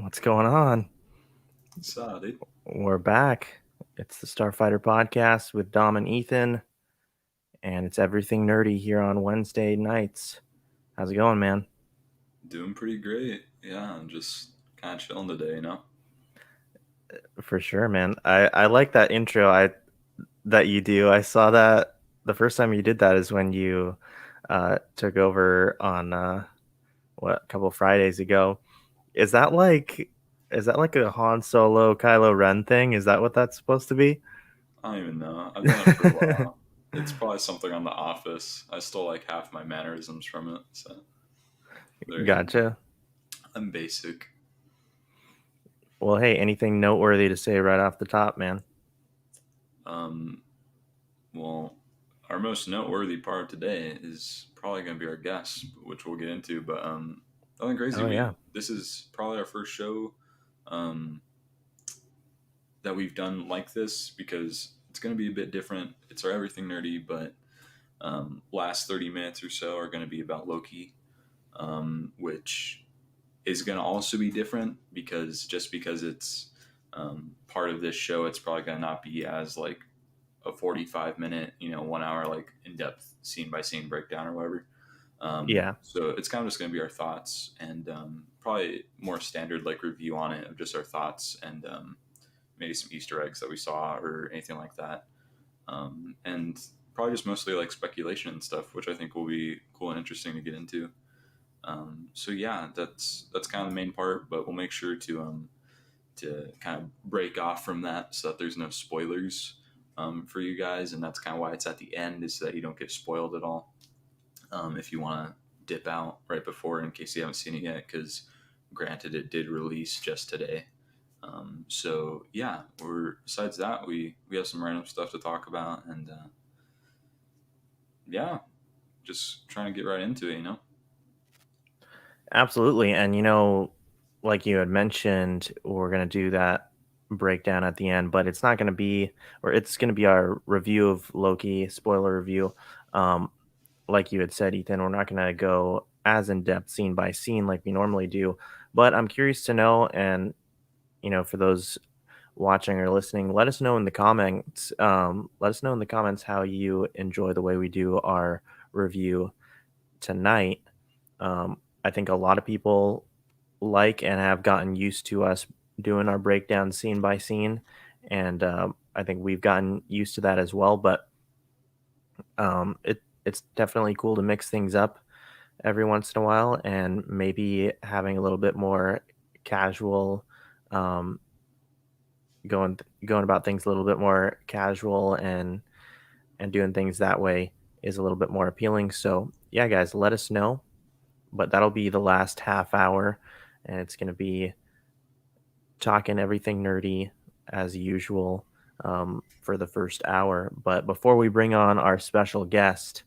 What's going on? So, dude, We're back. It's the Starfighter podcast with Dom and Ethan, and it's everything nerdy here on Wednesday nights. How's it going, man? doing pretty great. Yeah, I'm just kind of chilling today. For sure, man. I like that intro that you do. I saw that the first time you did that is when you took over on a couple Fridays ago. Is that like is that like a Han Solo Kylo Ren thing? Is that what that's supposed to be? I don't even know. I've done it for a while. It's probably something on The Office. I stole like half my mannerisms from it. So, there you go. Gotcha. I'm basic. Well, hey, anything noteworthy to say right off the top, man? Um, well, our most noteworthy part today is probably going to be our guest, which we'll get into. But nothing crazy. Oh yeah. This is probably our first show um, that we've done like this because it's going to be a bit different. It's our everything nerdy, but last 30 minutes or so are going to be about Loki, which is going to also be different because it's part of this show, it's probably going to not be as like a 45-minute, 1 hour, like in depth scene by scene breakdown or whatever. Yeah. So it's kind of just going to be our thoughts and probably more standard like review on it of just our thoughts and maybe some Easter eggs that we saw or anything like that. And probably just mostly like speculation and stuff, which I think will be cool and interesting to get into. So yeah, that's kind of the main part, but we'll make sure to kind of break off from that so that there's no spoilers for you guys, and that's kind of why it's at the end, is so that you don't get spoiled at all. If you want to dip out right before, in case you haven't seen it yet, because granted, it did release just today. So yeah, we're besides that, we have some random stuff to talk about, and yeah, just trying to get right into it. Absolutely. And like you had mentioned, we're gonna do that breakdown at the end, but it's not gonna be or it's gonna be our review of Loki, spoiler review. Um, like you had said, Ethan, we're not gonna go as in depth scene by scene like we normally do. But I'm curious to know, and for those watching or listening, let us know in the comments. Let us know in the comments how you enjoy the way we do our review tonight. I think a lot of people like and have gotten used to us doing our breakdown scene by scene, and I think we've gotten used to that as well. But it's definitely cool to mix things up every once in a while, and maybe having a little bit more casual, um, going about things a little bit more casual and doing things that way is a little bit more appealing. So yeah, guys, let us know. But that'll be the last half hour, and it's going to be talking everything nerdy as usual for the first hour. But before we bring on our special guest,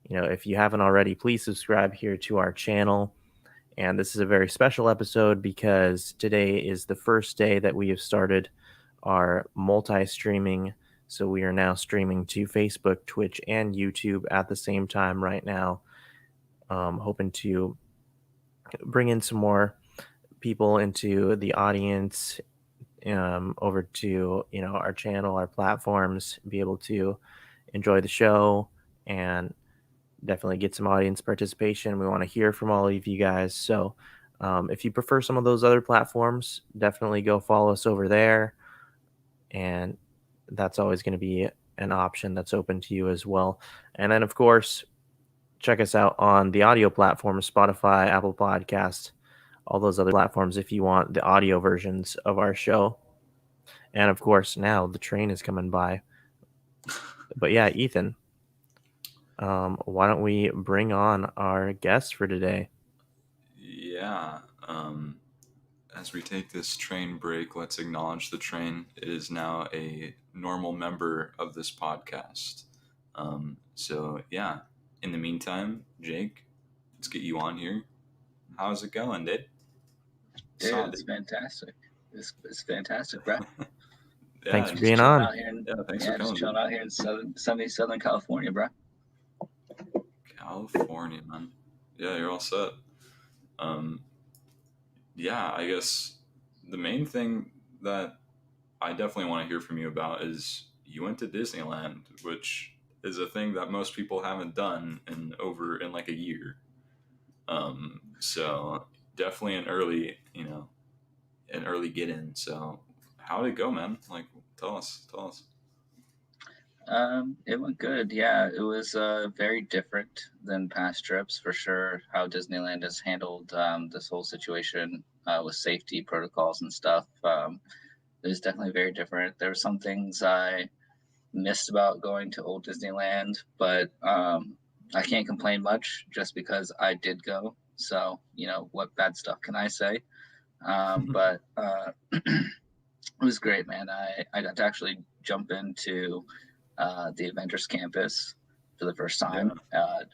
if you haven't already, please subscribe here to our channel. And this is a very special episode because today is the first day that we have started our multi streaming. So we are now streaming to Facebook, Twitch, and YouTube at the same time right now. Hoping to bring in some more people into the audience, over to our channel, our platforms, be able to enjoy the show and definitely get some audience participation. We want to hear from all of you guys. So if you prefer some of those other platforms, definitely go follow us over there. And that's always going to be an option that's open to you as well. And then, of course, check us out on the audio platforms, Spotify, Apple Podcasts, all those other platforms if you want the audio versions of our show. And of course, now the train is coming by. But yeah, Ethan, why don't we bring on our guest for today? Yeah. As we take this train break, let's acknowledge the train. It is now a normal member of this podcast. So yeah. In the meantime, Jake, let's get you on here. How's it going, dude? Dude, Saw, it's dude. fantastic. It's fantastic, bro. Thanks Yeah, for Just being chilling on. out here in thanks for yeah, just coming, chilling dude. out here in sunny Southern California, bro. California, man. Yeah, you're all set. Um, yeah, I guess the main thing that I definitely want to hear from you about is you went to Disneyland, which is a thing that most people haven't done in like a year. So definitely an early get in. So how did it go, man? Like, tell us. It went good. Yeah, it was very different than past trips for sure. How Disneyland has handled this whole situation with safety protocols and stuff. It was definitely very different. There were some things I missed about going to old Disneyland, but I can't complain much just because I did go. So, what bad stuff can I say? But it was great, man. I got to actually jump into the Avengers campus for the first Yeah. time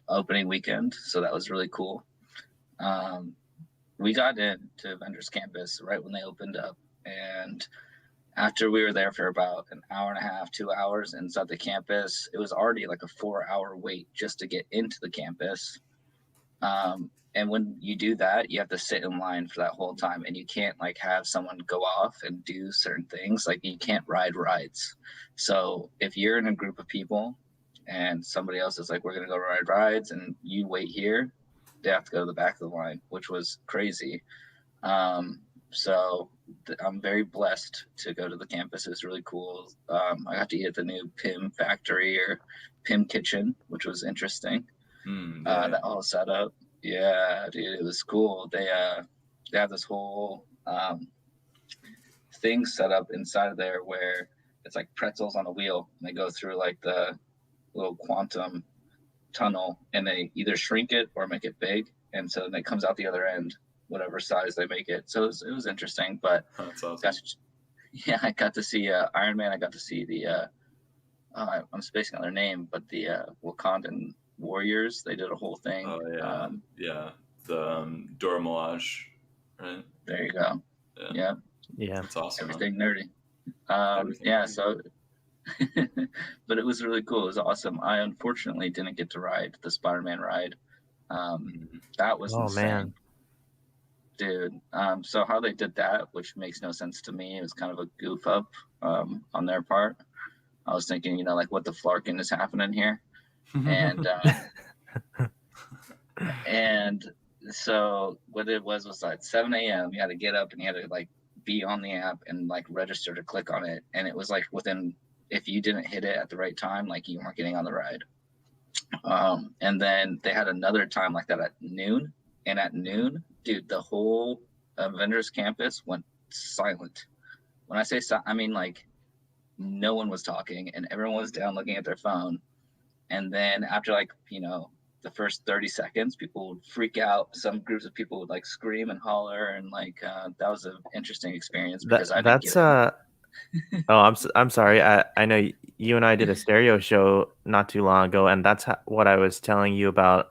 opening weekend. So that was really cool. Um, we got into Avengers campus right when they opened up. And after we were there for about an hour and a half, 2 hours inside the campus, it was already like a 4 hour wait just to get into the campus. And when you do that, you have to sit in line for that whole time, and you can't like have someone go off and do certain things. Like you can't ride rides. So if you're in a group of people and somebody else is like, "We're gonna go ride rides," and you wait here, they have to go to the back of the line, which was crazy. So I'm very blessed to go to the campus. It was really cool. I got to eat at the new Pim factory or Pim kitchen, which was interesting. Yeah. That whole setup. Yeah, dude, it was cool. They have this whole thing set up inside of there where it's like pretzels on a wheel, and they go through like the little quantum tunnel, and they either shrink it or make it big, and so then it comes out the other end, whatever size they make it. So it was interesting, but That's awesome. got to, yeah, I got to see Iron Man. I got to see the I'm spacing on their name, but the Wakandan warriors. They did a whole thing. Oh yeah, yeah. The Dora Milaje, right? There you go. Yeah, Yeah, Yeah. that's awesome. Man. everything nerdy. Everything. Yeah, so but it was really cool. It was awesome. I unfortunately didn't get to ride the Spider-Man ride. That was Oh insane, man. dude. So how they did that, which makes no sense to me, it was kind of a goof up on their part. I was thinking, like what the flarkin is happening here, and and so what it was like 7 a.m. You had to get up and you had to like be on the app and like register to click on it, and it was like within, if you didn't hit it at the right time, like you weren't getting on the ride. And then they had another time like that at noon, and at noon, dude, the whole Avengers campus went silent. When I say I mean like no one was talking and everyone was down looking at their phone. And then after like the first 30 seconds, people would freak out. Some groups of people would like scream and holler, and like that was an interesting experience because I didn't That's get in. Oh, I'm sorry. I know you and I did a stereo show not too long ago, and that's what I was telling you about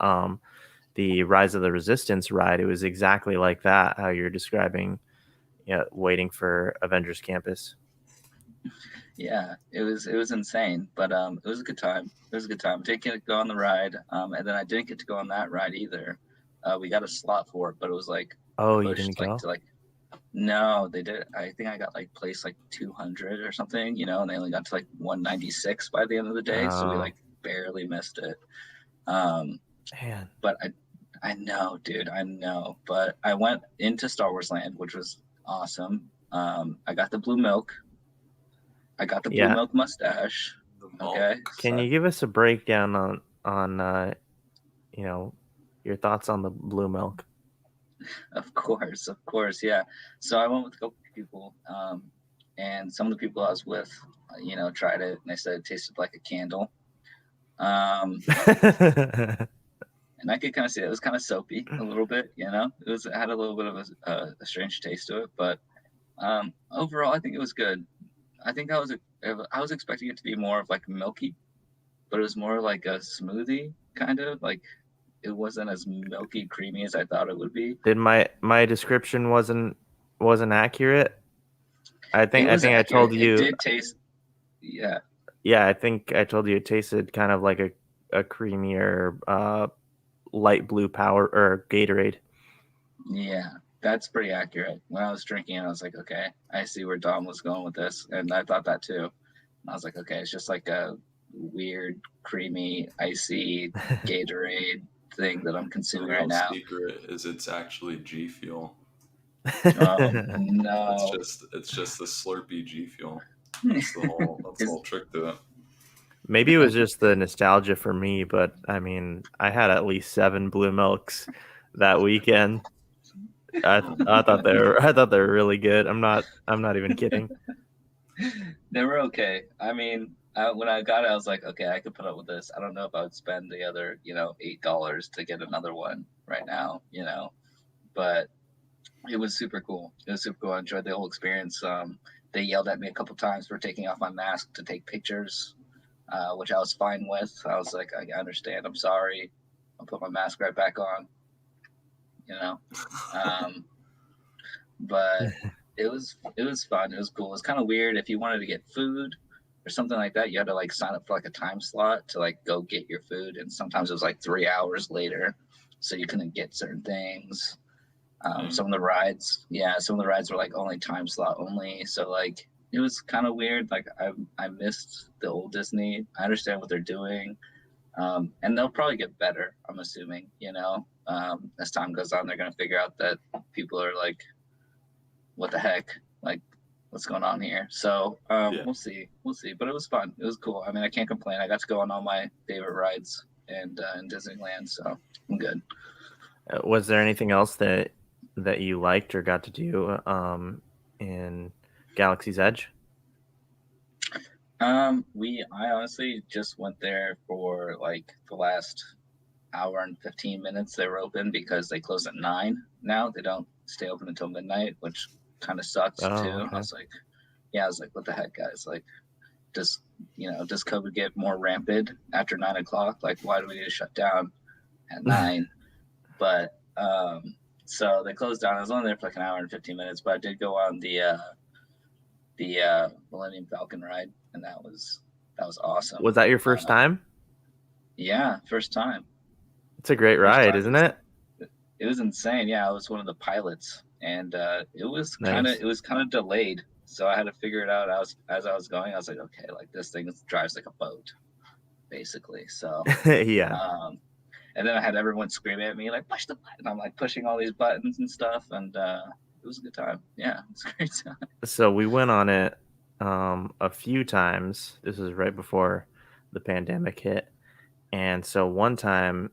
the Rise of the Resistance ride. It was exactly like that, how you're describing, waiting for Avengers Campus. Yeah, it was insane, but it was a good time. It was a good time. Didn't get to go on the ride, and then I didn't get to go on that ride either. We got a slot for it, but it was like Oh, you didn't pushed like go? to like, no, they did. I think I got like place like 200 or something, and they only got to like 196 by the end of the day, so we Oh, like barely missed it. Um, man. but I know, dude, I know. But I went into Star Wars Land, which was awesome. I got the blue milk. I got the blue Yeah. milk mustache. The malt. Okay, Can so you give us a breakdown on your thoughts on the blue milk? of course, yeah. So I went with a couple of people, and some of the people I was with, tried it and they said it tasted like a candle. Um, and I could kind of see it was kind of soapy a little bit. It had a little bit of a strange taste to it, but overall, I think it was good. I think I was expecting it to be more of like milky, but it was more like a smoothie kind of like. It wasn't as milky creamy as I thought it would be. Did my description wasn't accurate? It I was think I told accurate. It you. did taste, yeah, Yeah, I think I told you it tasted kind of like a creamier light blue power or Gatorade. yeah, That's pretty accurate. When I was drinking, I was like, okay, I see where Dom was going with this, and I thought that too. And I was like, okay, it's just like a weird, creamy, icy Gatorade thing that I'm The consuming right real now. secret is it's actually G Fuel. Oh It's no! just the Slurpee G Fuel. That's the whole trick to it. Maybe it was just the nostalgia for me, but I mean, I had at least 7 blue milks that weekend. I thought they were really good. I'm not even kidding. They were okay. I mean, when I got it, I was like, okay, I could put up with this. I don't know if I would spend the other, $8 to get another one right now, but it was super cool. It was super cool. I enjoyed the whole experience. They yelled at me a couple times for taking off my mask to take pictures, which I was fine with. I was like, I understand. I'm sorry. I'll put my mask right back on. Um, but it was fun. It was cool. It was kind of weird. If you wanted to get food or something like that, you had to like sign up for like a time slot to like go get your food, and sometimes it was like 3 hours later, so you couldn't get certain things. Some of the rides were like only time slot only, so like it was kind of weird. Like I missed the old Disney. I understand what they're doing, and they'll probably get better. I'm assuming, as time goes on, they're gonna figure out that people are like, what the heck, like what's going on here. So Yeah. we'll see. But it was fun. It was cool. I mean, I can't complain. I got to go on all my favorite rides and in Disneyland, so I'm good. Was there anything else that you liked or got to do in Galaxy's Edge? I honestly just went there for like the last hour and 15 minutes. They were open because they close at 9 now. They don't stay open until midnight, which kind of sucks Oh, too. okay. I was like, what the heck, guys? Like, does COVID get more rampant after 9 o'clock? Like, why do we need to shut down at 9? But so they closed down. I was only there for like an hour and 15 minutes, but I did go on the Millennium Falcon ride, and that was awesome. Was that your first time? Yeah, first time. It's a great ride, isn't it? It was insane. Yeah, I was one of the pilots, and it was Nice. kind of delayed, so I had to figure it out. As I was going, I was like, okay, like this thing drives like a boat, basically. So Yeah. and then I had everyone screaming at me like, push the button. I'm like pushing all these buttons and stuff, and it was a good time. Yeah, it's a great time. So we went on it a few times. This was right before the pandemic hit. And so one time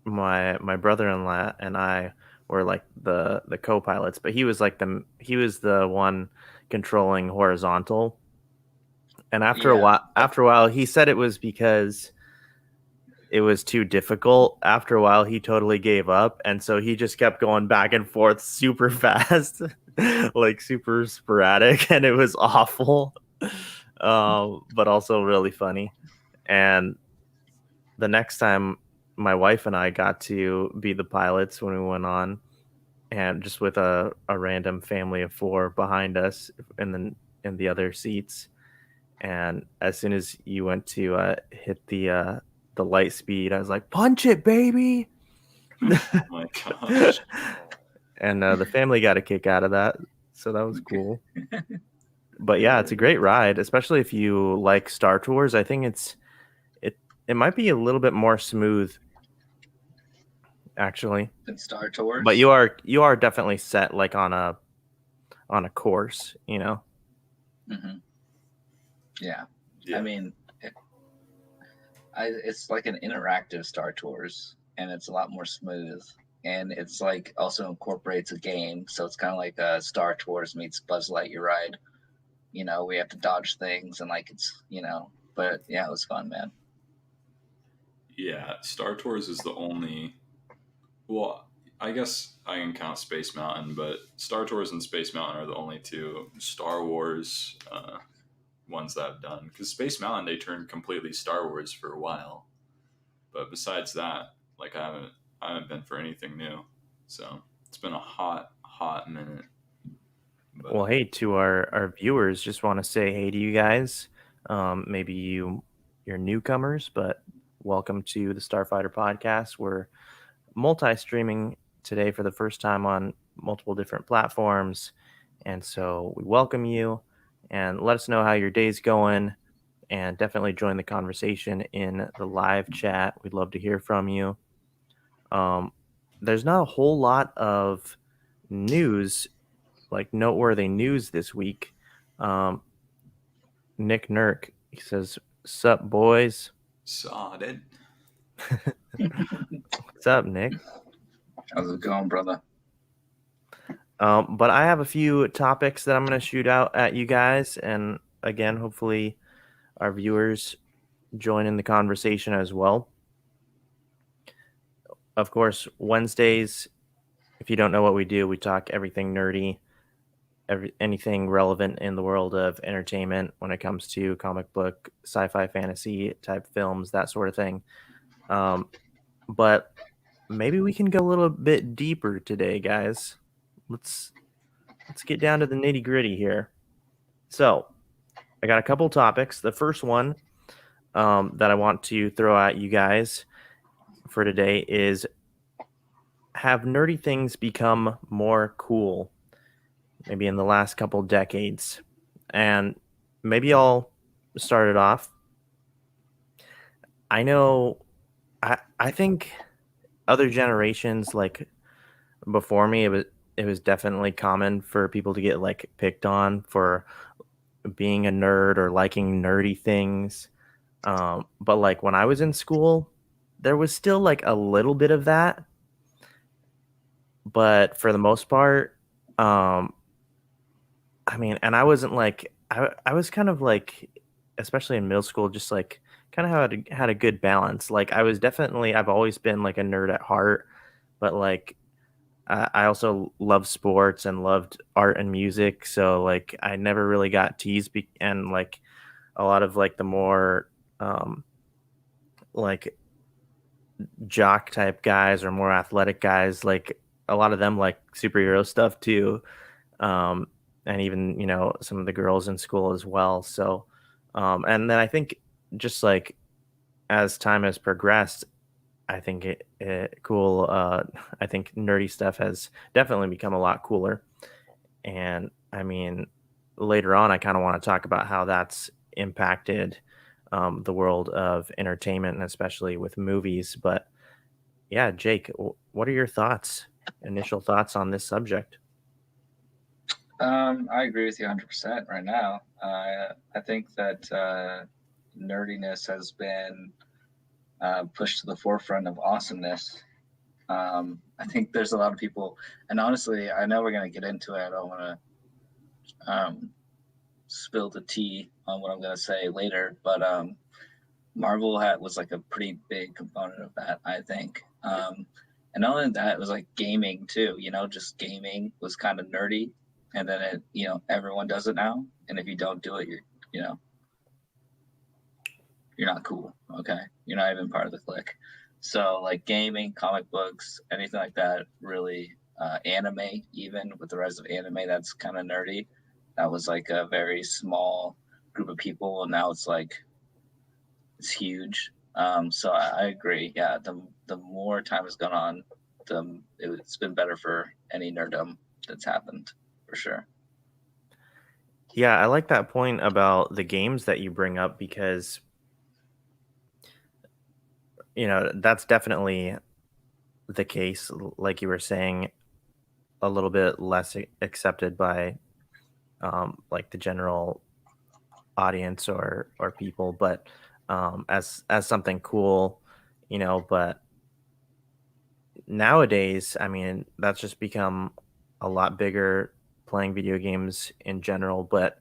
my brother-in-law and I were like the co-pilots, but he was the one controlling horizontal. And after a while he said it was because it was too difficult. After a while he totally gave up, and so he just kept going back and forth super fast, like super sporadic, and it was awful. But also really funny. And the next time my wife and I got to be the pilots when we went on, and just with a random family of 4 behind us in the other seats. And as soon as you went to hit the light speed, I was like, punch it, baby. Oh my gosh. And the family got a kick out of that, so that was cool. But yeah, it's a great ride, especially if you like Star Tours. I think it might be a little bit more smooth, actually, than Star Tours. but you are definitely set like on a course, Mm-hmm. Yeah. I mean, it's like an interactive Star Tours, and it's a lot more smooth, and it's like also incorporates a game, so it's kind of like a Star Tours meets Buzz Lightyear ride. We have to dodge things, and like it's but yeah, it was fun, man. Yeah, Star Tours is the only. Well, I guess I can count Space Mountain, but Star Tours and Space Mountain are the only 2 Star Wars ones that I've done. Because Space Mountain, they turned completely Star Wars for a while, but besides that, like I haven't been for anything new. So it's been a hot minute. But, well, hey, to our viewers, just want to say hey to you guys. Maybe you're newcomers, but welcome to the Starfighter podcast. We're multi-streaming today for the first time on multiple different platforms. And so we welcome you and let us know how your day's going, and definitely join the conversation in the live chat. We'd love to hear from you. Um, there's not a whole lot of news, like noteworthy news this week. Um, Nick Nurk, he says, "Sup, boys?" Saw it. What's up, Nick? How's it going, brother? But I have a few topics that I'm going to shoot out at you guys, and again, hopefully, our viewers join in the conversation as well. Of course, Wednesdays, if you don't know what we do, we talk everything nerdy, anything relevant in the world of entertainment when it comes to comic book, sci-fi, fantasy type films, that sort of thing. But maybe we can go a little bit deeper today, guys. Let's get down to the nitty gritty here. So, I got a couple topics. The first one that I want to throw at you guys for today is: have nerdy things become more cool? Maybe in the last couple decades, and maybe I'll start it off. I know, I think other generations like before me, it was definitely common for people to get like picked on for being a nerd or liking nerdy things. But like when I was in school, there was still like a little bit of that, but for the most part, um, I mean, and I wasn't like I was kind of like, especially in middle school, just like kind of had a good balance. Like I've always been like a nerd at heart, but like I also love sports and loved art and music. So like I never really got teased, and like a lot of like the more like jock type guys or more athletic guys, like a lot of them like superhero stuff too. Um, and even, some of the girls in school as well. So, and then I think just like as time has progressed, I think I think nerdy stuff has definitely become a lot cooler. And I mean, later on, I kind of want to talk about how that's impacted the world of entertainment, and especially with movies. But yeah, Jake, what are your thoughts, initial thoughts on this subject? I agree with you 100% right now. I think that nerdiness has been pushed to the forefront of awesomeness. I think there's a lot of people, and honestly, I know we're going to get into it. I don't want to spill the tea on what I'm going to say later, but Marvel was like a pretty big component of that, I think. And not only that, it was like gaming too. Just gaming was kind of nerdy, and then everyone does it now. And if you don't do it, you know you're not cool. Okay, you're not even part of the clique. So like gaming, comic books, anything like that, really, anime, even with the rise of anime, that's kind of nerdy. That was like a very small group of people, and now it's huge. So I agree. Yeah, the more time has gone on, it's been better for any nerddom that's happened, for sure. Yeah, I like that point about the games that you bring up because, that's definitely the case. Like you were saying, a little bit less accepted by like the general audience or people, but as something cool, but nowadays, I mean, that's just become a lot bigger, playing video games in general. But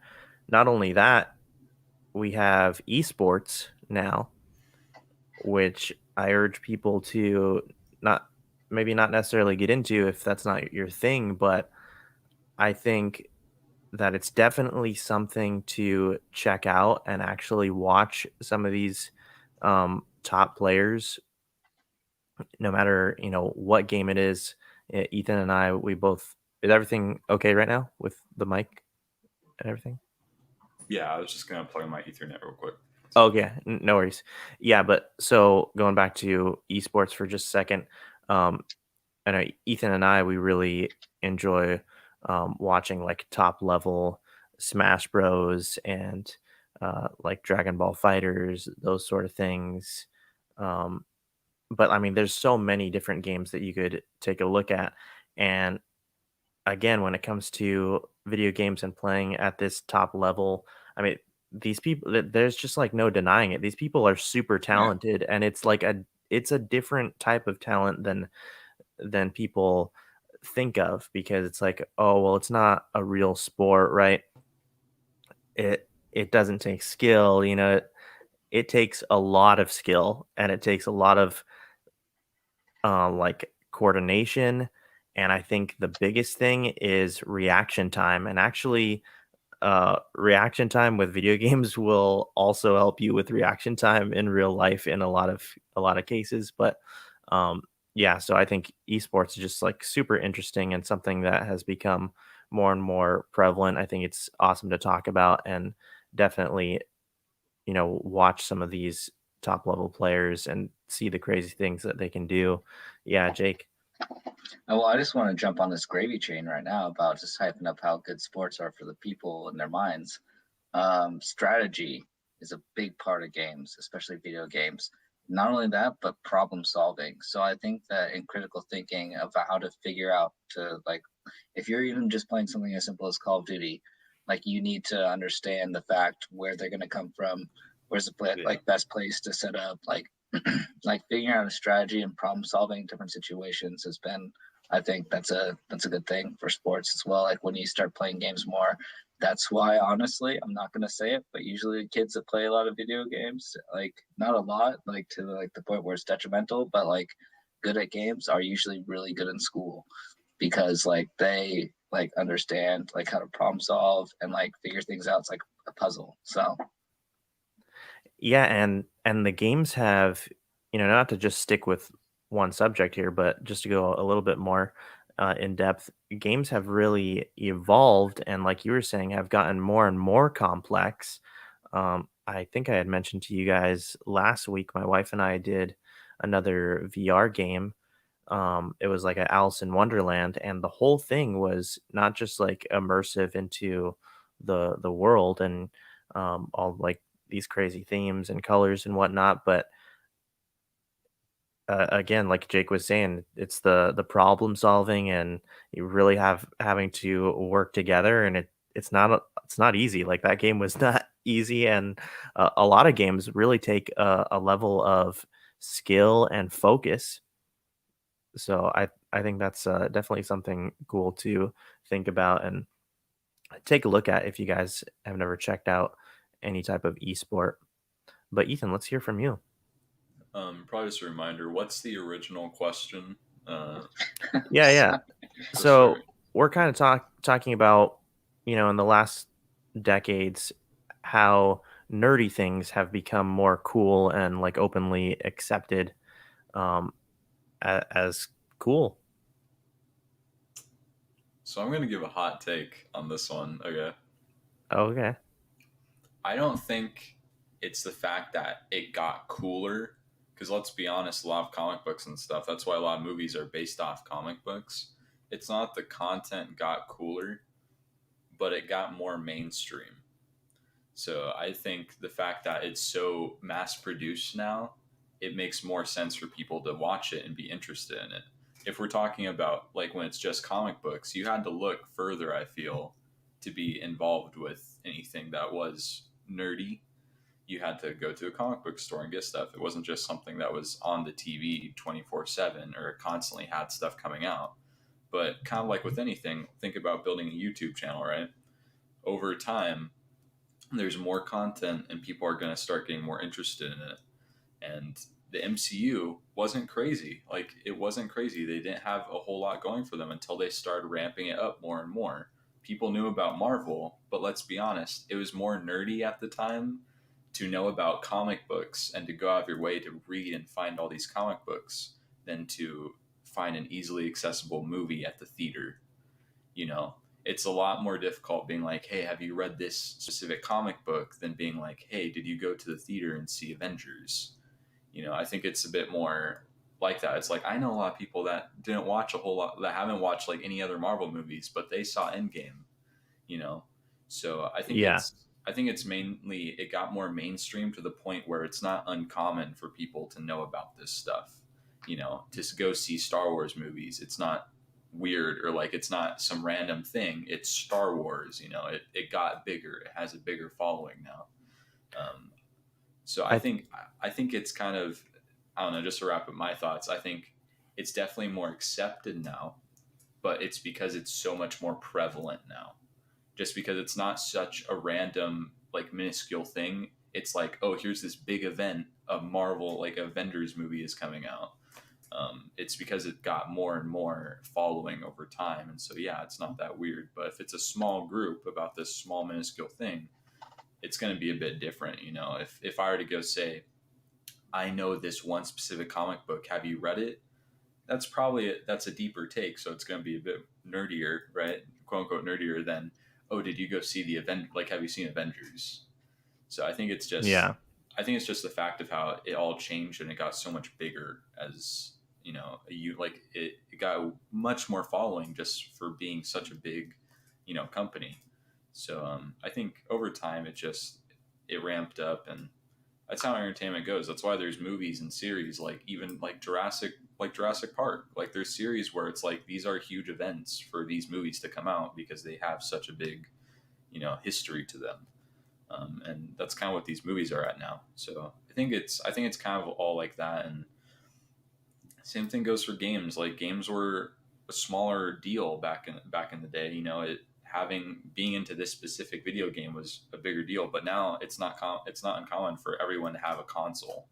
not only that, we have esports now, which I urge people to not maybe not necessarily get into if that's not your thing, but I think that it's definitely something to check out and actually watch some of these top players, no matter what game it is. Ethan and I, we both, is everything okay right now with the mic and everything? Yeah, I was just gonna plug in my Ethernet real quick. Okay, no worries. Yeah, but so going back to esports for just a second, Um, I know Ethan and I, we really enjoy watching like top level Smash Bros. And like Dragon Ball Fighters, those sort of things. Um, but I mean, there's so many different games that you could take a look at. And again, when it comes to video games and playing at this top level, I mean, these people, there's just like no denying it. These people are super Yeah. talented, and it's a different type of talent than people think of, because it's like, oh, well, it's not a real sport, right? It doesn't take skill, it takes a lot of skill, and it takes a lot of like coordination. And I think the biggest thing is reaction time. And actually, reaction time with video games will also help you with reaction time in real life in a lot of cases. But um, yeah, so I think esports is just like super interesting and something that has become more and more prevalent. I think it's awesome to talk about, and definitely, watch some of these top level players and see the crazy things that they can do. Yeah, Jake. Well, I just want to jump on this gravy train right now about just hyping up how good sports are for the people and their minds. Strategy is a big part of games, especially video games. Not only that, but problem solving. So I think that in critical thinking of how to figure out to like, if you're even just playing something as simple as Call of Duty, like you need to understand the fact where they're going to come from, where's the Yeah. like best place to set up, like like figuring out a strategy and problem solving different situations has been, I think that's a good thing for sports as well. Like when you start playing games more, that's why honestly I'm not gonna say it, but usually the kids that play a lot of video games, like not a lot, like to like the point where it's detrimental, but like good at games are usually really good in school because like they like understand like how to problem solve and like figure things out. It's like a puzzle. So Yeah, and the games have, not to just stick with one subject here, but just to go a little bit more in depth, games have really evolved, and like you were saying, have gotten more and more complex. I think I had mentioned to you guys last week, my wife and I did another VR game. It was like a Alice in Wonderland, and the whole thing was not just like immersive into the world and all like these crazy themes and colors and whatnot, but again, like Jake was saying, it's the problem solving, and you really having to work together, and it's not easy. Like that game was not easy, and a lot of games really take a level of skill and focus. So I think that's definitely something cool to think about and take a look at if you guys have never checked out any type of esport. But Ethan, let's hear from you. Probably just a reminder. What's the original question? Uh, Yeah, yeah. just for So we're kind of talking about, in the last decades, how nerdy things have become more cool and like openly accepted um, as cool. so I'm gonna give a hot take on this one. Okay. Okay. I don't think it's the fact that it got cooler. Because let's be honest, a lot of comic books and stuff, that's why a lot of movies are based off comic books. It's not the content got cooler, but it got more mainstream. So I think the fact that it's so mass produced now, it makes more sense for people to watch it and be interested in it. If we're talking about like when it's just comic books, you had to look further, I feel, to be involved with anything that was nerdy. You had to go to a comic book store and get stuff. It wasn't just something that was on the TV 24/7 or constantly had stuff coming out. But kind of like with anything, think about building a YouTube channel, right? Over time, there's more content and people are going to start getting more interested in it. And the MCU wasn't crazy. Like, it wasn't crazy. They didn't have a whole lot going for them until they started ramping it up more and more. People knew about Marvel, but let's be honest, it was more nerdy at the time to know about comic books and to go out of your way to read and find all these comic books than to find an easily accessible movie at the theater. You know, it's a lot more difficult being like, hey, have you read this specific comic book than being like, hey, did you go to the theater and see Avengers? I think it's a bit more like that. It's like I know a lot of people that didn't watch a whole lot, that haven't watched like any other Marvel movies, but they saw Endgame, you know. So Yeah. I think it's mainly it got more mainstream to the point where it's not uncommon for people to know about this stuff. You know, to go see Star Wars movies, it's not weird or like it's not some random thing. It's Star Wars. You know, it got bigger. It has a bigger following now. Um, so I I think it's kind of I don't know. Just to wrap up my thoughts, I think it's definitely more accepted now, but it's because it's so much more prevalent now. Just because it's not such a random like minuscule thing. It's like, oh, here's this big event, a Marvel like Avengers movie is coming out. It's because it got more and more following over time, and so yeah, it's not that weird. But if it's a small group about this small minuscule thing, it's going to be a bit different. You know, if I were to go say, I know this one specific comic book, have you read it? That's a deeper take, so it's going to be a bit nerdier, right? Quote unquote nerdier than, oh, did you go see the event? Like, have you seen Avengers? So yeah. I think it's just the fact of how it all changed and it got so much bigger as you know, it got much more following just for being such a big, you know, company. So I think over time it ramped up, and that's how entertainment goes. That's why there's movies and series like even like Jurassic Park. Like there's series where it's like these are huge events for these movies to come out because they have such a big, you know, history to them. And that's kind of what these movies are at now. So I think it's kind of all like that. And same thing goes for games. Like games were a smaller deal back in the day. You know, it having being into this specific video game was a bigger deal. But now it's not uncommon for everyone to have a console.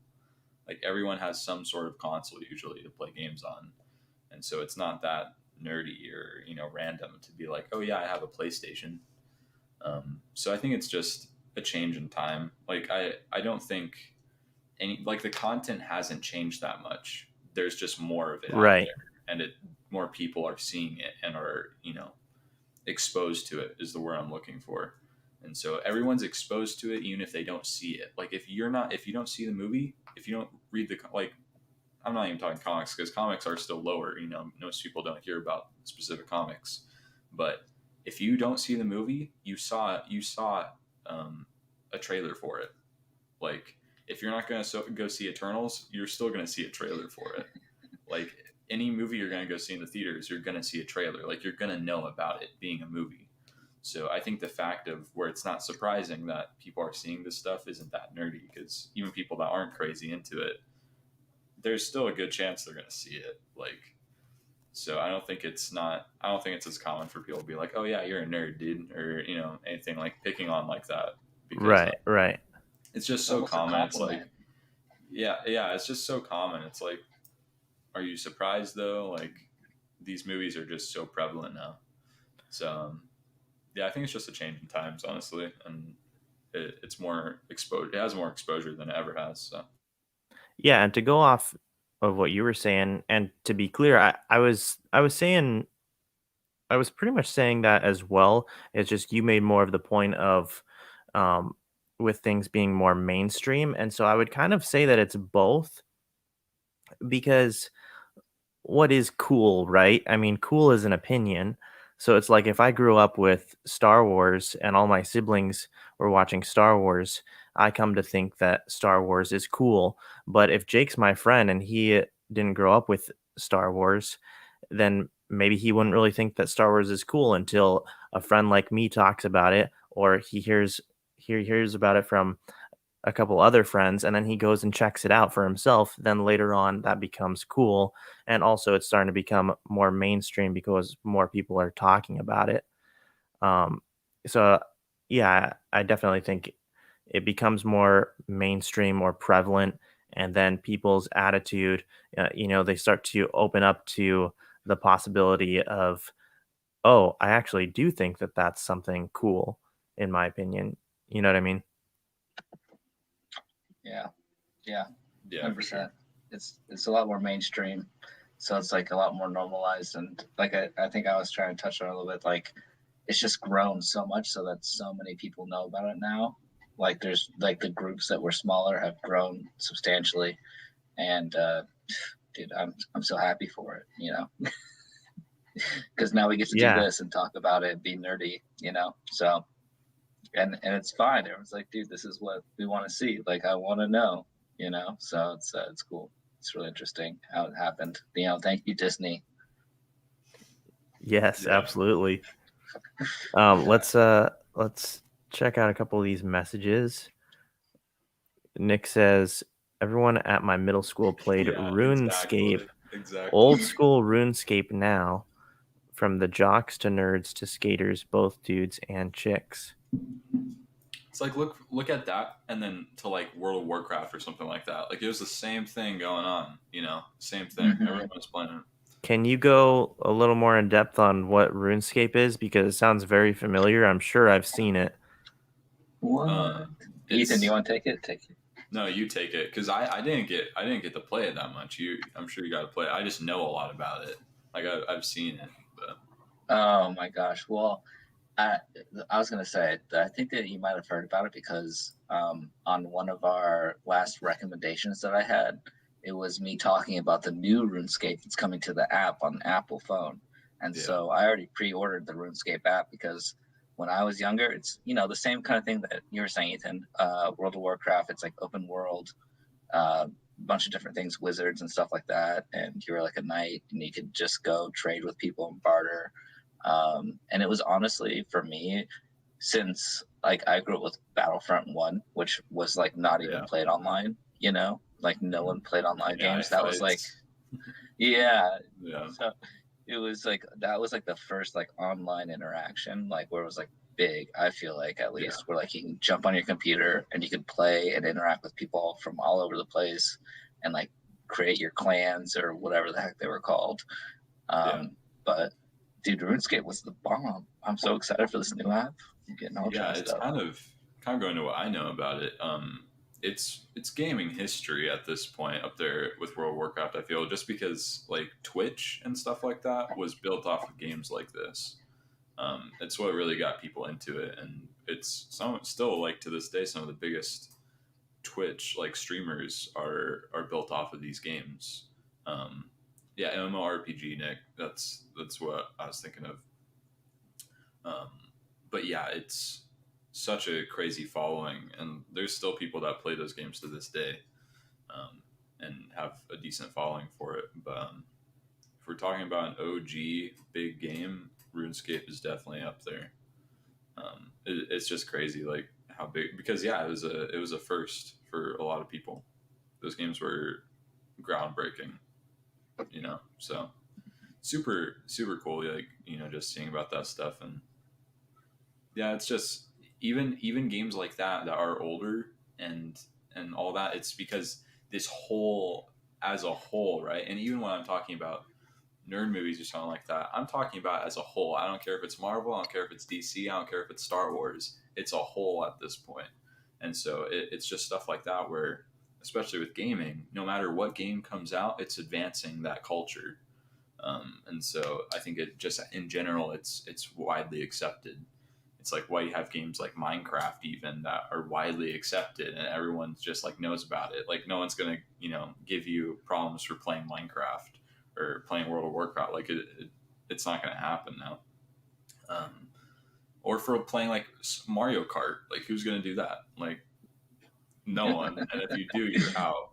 Like everyone has some sort of console usually to play games on, and so it's not that nerdy or you know random to be like, oh yeah, I have a PlayStation. So I think it's just a change in time. Like I don't think any like the content hasn't changed that much. There's just more of it out Right. there, and it more people are seeing it and are you know exposed to it is the word I'm looking for. And so everyone's exposed to it even if they don't see it. Like if you don't see the movie, if you don't read the like I'm not even talking comics because comics are still lower, you know, most people don't hear about specific comics. But if you don't see the movie, you saw um, a trailer for it. Like if you're not going to go see Eternals, you're still going to see a trailer for it. Like any movie you're going to go see in the theaters, you're going to see a trailer. Like you're going to know about it being a movie. So I think the fact of where it's not surprising that people are seeing this stuff isn't that nerdy because even people that aren't crazy into it, there's still a good chance they're going to see it. Like, so I don't think it's as common for people to be like, oh yeah, you're a nerd, dude, or, you know, anything like picking on like that because Right. Right. it's just It's so almost a common. It's like, compliment. yeah, it's just so common. It's like, are you surprised though? Like, these movies are just so prevalent now. So, yeah, I think it's just a change in times, honestly, and it's more exposure. It has more exposure than it ever has. So, Yeah, and to go off of what you were saying, and to be clear, I was pretty much saying that as well. It's just you made more of the point of um, with things being more mainstream, and so I would kind of say that it's both because what is cool, right? I mean, cool is an opinion. So it's like if I grew up with Star Wars and all my siblings were watching Star Wars, I come to think that Star Wars is cool. But if Jake's my friend and he didn't grow up with Star Wars, then maybe he wouldn't really think that Star Wars is cool until a friend like me talks about it or he hears about it from a couple other friends and then he goes and checks it out for himself. Then later on that becomes cool, and also it's starting to become more mainstream because more people are talking about it. um so yeah, I definitely think it becomes more mainstream or prevalent, and then people's attitude, they start to open up to the possibility of, oh, I actually do think that that's something cool, in my opinion. You know what I mean? Yeah, yeah, yeah, for sure. 100%. It's a lot more mainstream, so it's like a lot more normalized, and like I think I was trying to touch on a little bit. Like it's just grown so much, so that so many people know about it now. Like there's like the groups that were smaller have grown substantially, and dude, I'm so happy for it, you know, because now we get to do Yeah. this and talk about it, be nerdy, you know. So and it's fine. Everyone's like, dude, this is what we want to see. Like, I want to know, you know. So it's cool. It's really interesting how it happened. You know, thank you, Disney. Yes, Yeah. absolutely. Let's check out a couple of these messages. Nick says, everyone at my middle school played Yeah, RuneScape. exactly. Old school RuneScape now. From the jocks to nerds to skaters, both dudes and chicks. It's like look at that, and then to like World of Warcraft or something like that. Like it was the same thing going on, you know, same thing. Mm-hmm. Everyone was playing it. Can you go a little more in depth on what RuneScape is? Because it sounds very familiar. I'm sure I've seen it. What? Ethan, you want to take it? Take it. No, you take it because I didn't get to play it that much. I'm sure you got to play it. I just know a lot about it. Like I've seen it. But Oh my gosh. Well, I was gonna say that I think that you might have heard about it because on one of our last recommendations that I had, it was me talking about the new RuneScape that's coming to the app on Apple phone, and Yeah. so I already pre-ordered the RuneScape app because when I was younger, it's the same kind of thing that you were saying, Ethan. World of Warcraft, it's like open world, bunch of different things, wizards and stuff like that, and you were like a knight and you could just go trade with people and barter. And it was honestly for me, since like I grew up with Battlefront 1, which was like not even played online, you know, like no one played online games. That was like, yeah. So it was like that was like the first like online interaction, like where it was like big, I feel like, at least, where like you can jump on your computer and you can play and interact with people from all over the place and like create your clans or whatever the heck they were called. But dude, RuneScape was the bomb. I'm so excited for this new app. I'm getting all it's up. kind of going to what I know about it. It's gaming history at this point up there with World of Warcraft. I feel just because like Twitch and stuff like that was built off of games like this. It's what really got people into it, and it's still like to this day some of the biggest Twitch like streamers are built off of these games. Yeah, MMORPG, Nick. That's what I was thinking of. But yeah, it's such a crazy following, and there's still people that play those games to this day, and have a decent following for it. But if we're talking about an OG big game, RuneScape is definitely up there. It's just crazy, like how big, because yeah, it was a first for a lot of people. Those games were groundbreaking, you know. So super cool, like just seeing about that stuff. And yeah, it's just even games like that are older and all that. It's because this whole as a whole, right? And even when I'm talking about nerd movies or something like that, I'm talking about as a whole. I don't care if it's Marvel, I don't care if it's DC, I don't care if it's Star Wars. It's a whole at this point. And so it's just stuff like that where, especially with gaming, no matter what game comes out, it's advancing that culture. And so I think it just in general, it's widely accepted. It's like why you have games like Minecraft even that are widely accepted and everyone just like knows about it. Like no one's gonna give you problems for playing Minecraft or playing World of Warcraft. Like it's not gonna happen now. Or for playing like Mario Kart, like who's gonna do that? Like no one. And if you do, you're out.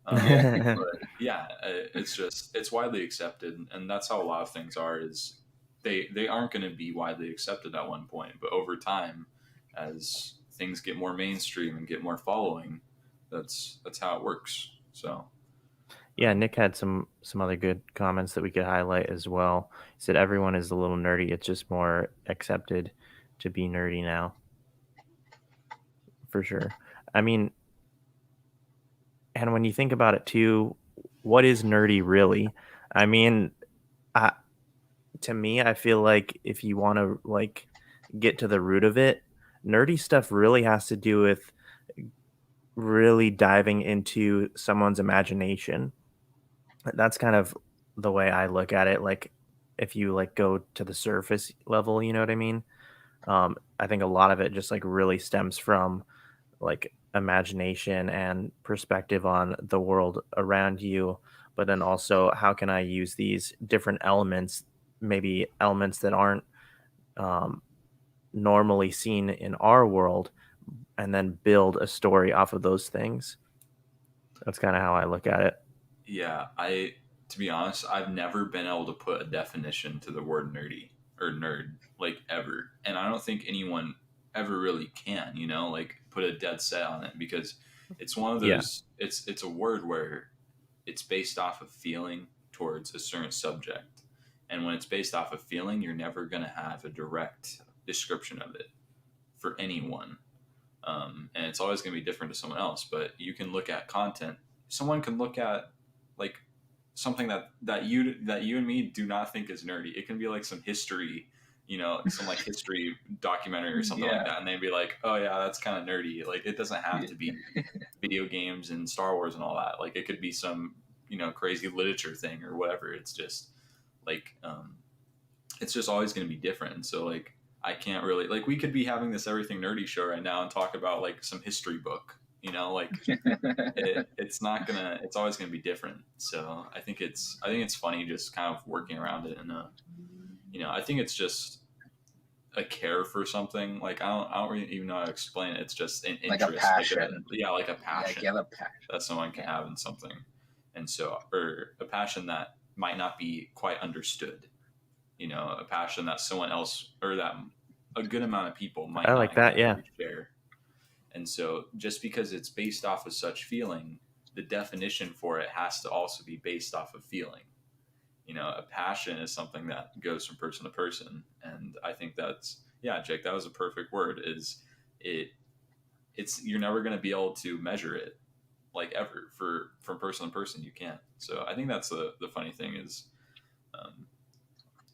But yeah, it's widely accepted, and that's how a lot of things are. Is they aren't going to be widely accepted at one point, but over time, as things get more mainstream and get more following, that's how it works. So yeah, Nick had some other good comments that we could highlight as well. He said everyone is a little nerdy. It's just more accepted to be nerdy now. For sure. I mean, and when you think about it too, what is nerdy really? I mean, to me, I feel like if you want to like get to the root of it, nerdy stuff really has to do with really diving into someone's imagination. That's kind of the way I look at it. Like if you like go to the surface level, you know what I mean? I think a lot of it just like really stems from like imagination and perspective on the world around you. but then also how can I use these different elements, maybe elements that aren't um, normally seen in our world, and then build a story off of those things. That's kind of how I look at it. Yeah, to be honest, I've never been able to put a definition to the word nerdy or nerd like ever, and I don't think anyone ever really can. Like put a dead set on it because it's one of Yeah. those. It's a word where it's based off of feeling towards a certain subject, and when it's based off of feeling, you're never gonna have a direct description of it for anyone. And it's always going to be different to someone else. But you can look at content. Someone can look at like something that you and me do not think is nerdy. It can be like some history, some like history documentary or something like Yeah. that, and they'd be like, "Oh yeah, that's kind of nerdy." Like it doesn't have to be video games and Star Wars and all that. Like it could be some crazy literature thing or whatever. It's just like it's just always going to be different. And so like I can't really like we could be having this everything nerdy show right now and talk about like some history book, like it's always gonna be different. So I think it's funny just kind of working around it, and I think it's just a care for something. Like I don't really even know how to explain it. It's just an Like a interest, passion. like a Like passion you have a passion. that someone can have in something, and so or a passion that might not be quite understood. A passion that someone else or that a good amount of people might I not like that. Yeah. exactly share. And so just because it's based off of such feeling, the definition for it has to also be based off of feeling. A passion is something that goes from person to person. And I think that's, yeah, Jake, that was a perfect word is it, you're never going to be able to measure it like ever from person to person. You can't. So I think that's the funny thing is, um,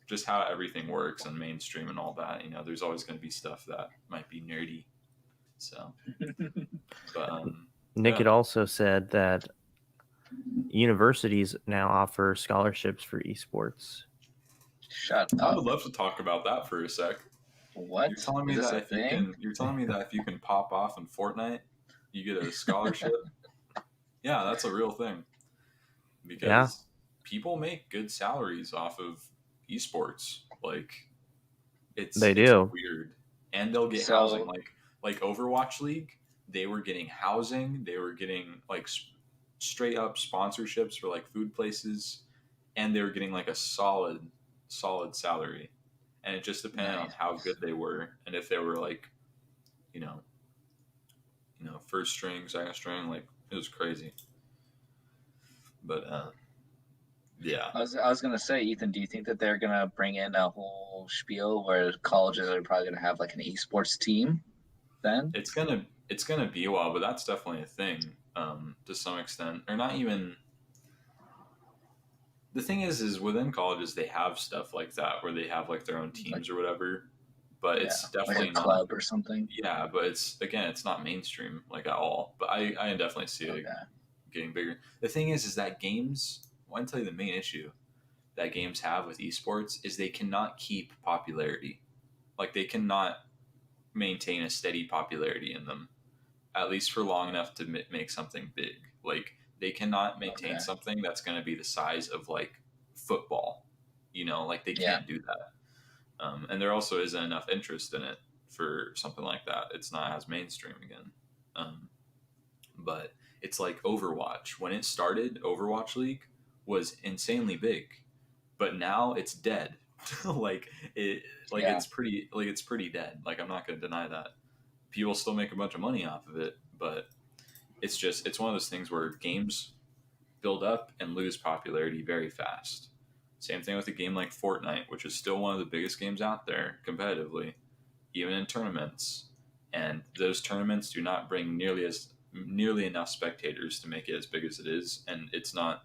just how everything works and mainstream and all that. There's always going to be stuff that might be nerdy. So, but Nick yeah, had also said that universities now offer scholarships for esports. Shut I up. would love to talk about that for a sec. What? You're telling me Is this that a if you thing? can, you're telling me that if you can pop off in Fortnite, you get a scholarship. Yeah, that's a real thing Yeah, because people make good salaries off of esports. Like they it's do. weird, and they'll get housing. So Like Overwatch League, they were getting housing. They were getting like straight up sponsorships for like food places, and they were getting like a solid salary. And it just depended on nice. how good they were and if they were like you know first string, second string. Like it was crazy. But yeah, I was gonna say, Ethan, do you think that they're gonna bring in a whole spiel where colleges are probably gonna have like an esports team then? it's gonna be a while, but that's definitely a thing, to some extent. Or not even. The thing is within colleges they have stuff like that where they have like their own Like teams or whatever, but yeah, it's like a definitely not. club or something. Yeah, but it's not mainstream like at all. But I definitely see it Okay. getting bigger. The thing is that games. Well, I can tell you the main issue that games have with esports is they cannot keep popularity. Like they cannot maintain a steady popularity in them, at least for long enough to make something big. Like they cannot maintain Okay. something that's going to be the size of like football. Like they Yeah. can't do that. And there also isn't enough interest in it for something like that. It's not as mainstream again. Um, but it's like Overwatch. When it started, Overwatch League was insanely big, but now it's dead. like it, like Yeah. it's pretty dead. Like I'm not going to deny that. People still make a bunch of money off of it, but it's one of those things where games build up and lose popularity very fast. Same thing with a game like Fortnite, which is still one of the biggest games out there competitively, even in tournaments. And those tournaments do not bring nearly enough spectators to make it as big as it is, and it's not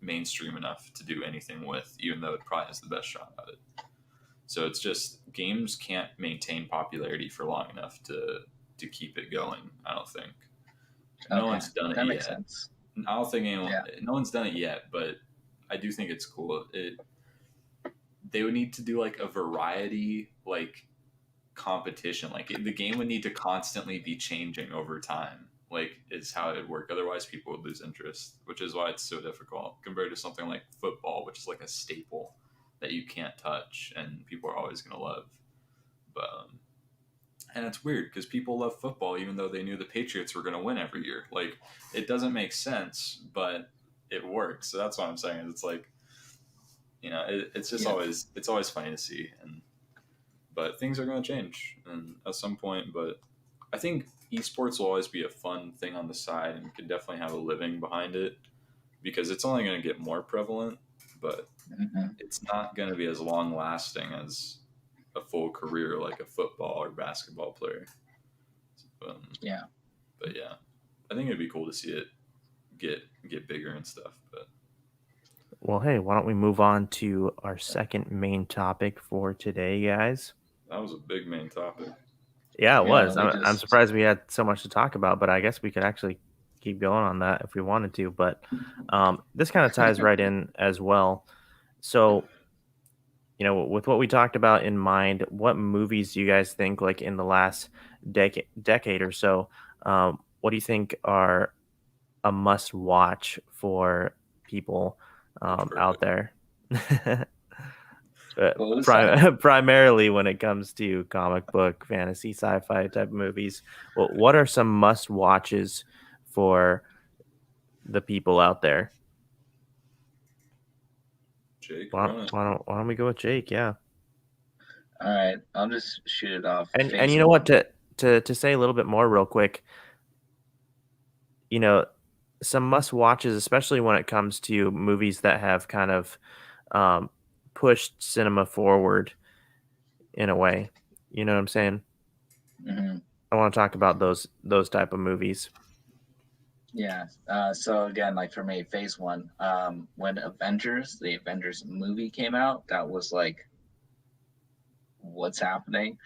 mainstream enough to do anything with, even though it probably has the best shot at it. So it's just games can't maintain popularity for long enough to keep it going. I don't think. No Okay. one's done it That makes yet. sense. I don't think anyone. Yeah. No one's done it yet, but I do think it's cool. They would need to do like a variety like competition. Like the game would need to constantly be changing over time. like is how it would work. Otherwise, people would lose interest, which is why it's so difficult compared to something like football, which is like a staple that you can't touch and people are always going to love. But and it's weird because people love football even though they knew the Patriots were going to win every year. Like it doesn't make sense, but it works. So that's what I'm saying. Is it's like it's just Yeah. always funny to see, and but things are going to change and at some point. But I think esports will always be a fun thing on the side, and you can definitely have a living behind it because it's only going to get more prevalent. But Hmm. it's not going to be as long lasting as a full career like a football or basketball player. Yeah. But yeah, I think it'd be cool to see it get bigger and stuff. But Well, hey, why don't we move on to our second main topic for today, guys? that was a big main topic. Yeah, it Yeah. was. We I'm just. surprised we had so much to talk about, but I guess we could actually keep going on that if we wanted to. But this kind of ties right in as well. So, with what we talked about in mind, what movies do you guys think, like in the last decade or so, what do you think are a must watch for people Pitch out Perfect. there? What was that? Primarily when it comes to comic book, fantasy, sci-fi type movies. Well, what are some must watches for the people out there? Jake, Why, run it. why don't we go with Jake? Yeah, All right. I'll just shoot it off. and Phase you know what, one. to say a little bit more real quick, you know, some must watches, especially when it comes to movies that have kind of um, pushed cinema forward in a way. You know what I'm saying? Hmm. I want to talk about those type of movies. Yeah. So again, like for me, phase one, when the Avengers movie came out, that was like, what's happening?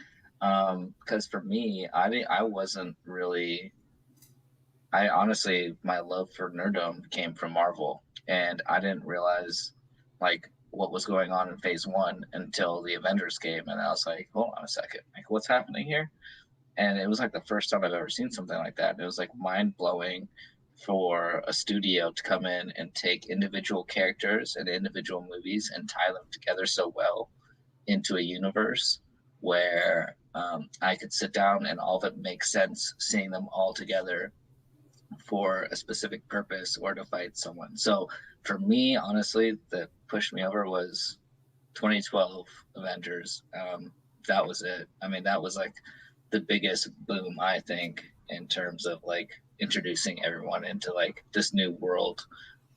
Because for me, I wasn't really. I honestly, my love for nerddom came from Marvel, and I didn't realize like what was going on in phase one until the Avengers came, and I was like, hold on a second, like what's happening here? And it was like the first time I've ever seen something like that. It was like mind blowing for a studio to come in and take individual characters and individual movies and tie them together so well into a universe where I could sit down and all of it makes sense, seeing them all together for a specific purpose or to fight someone. So for me, honestly, that pushed me over was 2012 Avengers. That was it. I mean, that was like the biggest boom, I think, in terms of like introducing everyone into like this new world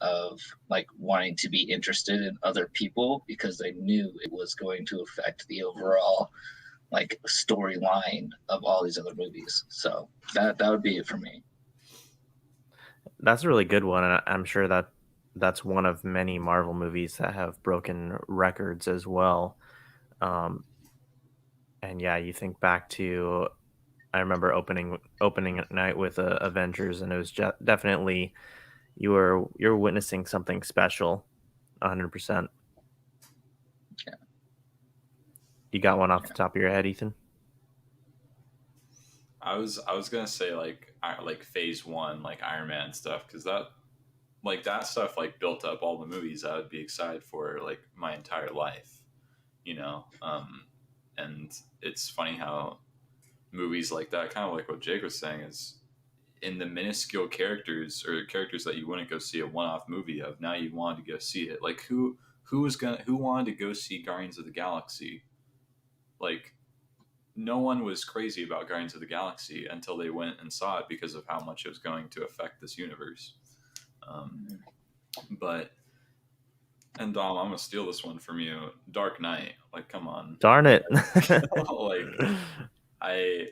of like wanting to be interested in other people because they knew it was going to affect the overall like storyline of all these other movies. So that would be it for me. That's a really good one, and I'm sure that that's one of many Marvel movies that have broken records as well. Um, and yeah, you think back to I remember opening at night with Avengers, and it was definitely you're witnessing something special, 100%. Yeah. You got one off Yeah. the top of your head, Ethan? I was gonna say like phase one, like Iron Man stuff, because that stuff like built up all the movies I would be excited for like my entire life, you know. And it's funny how movies like that, kind of like what Jake was saying, is in the minuscule characters or characters that you wouldn't go see a one-off movie of. Now you want to go see it. Like who wanted to go see Guardians of the Galaxy? Like no one was crazy about Guardians of the Galaxy until they went and saw it because of how much it was going to affect this universe. Um, but and Dom, I'm gonna steal this one from you. Dark Knight, like, come on, Darn it. like I.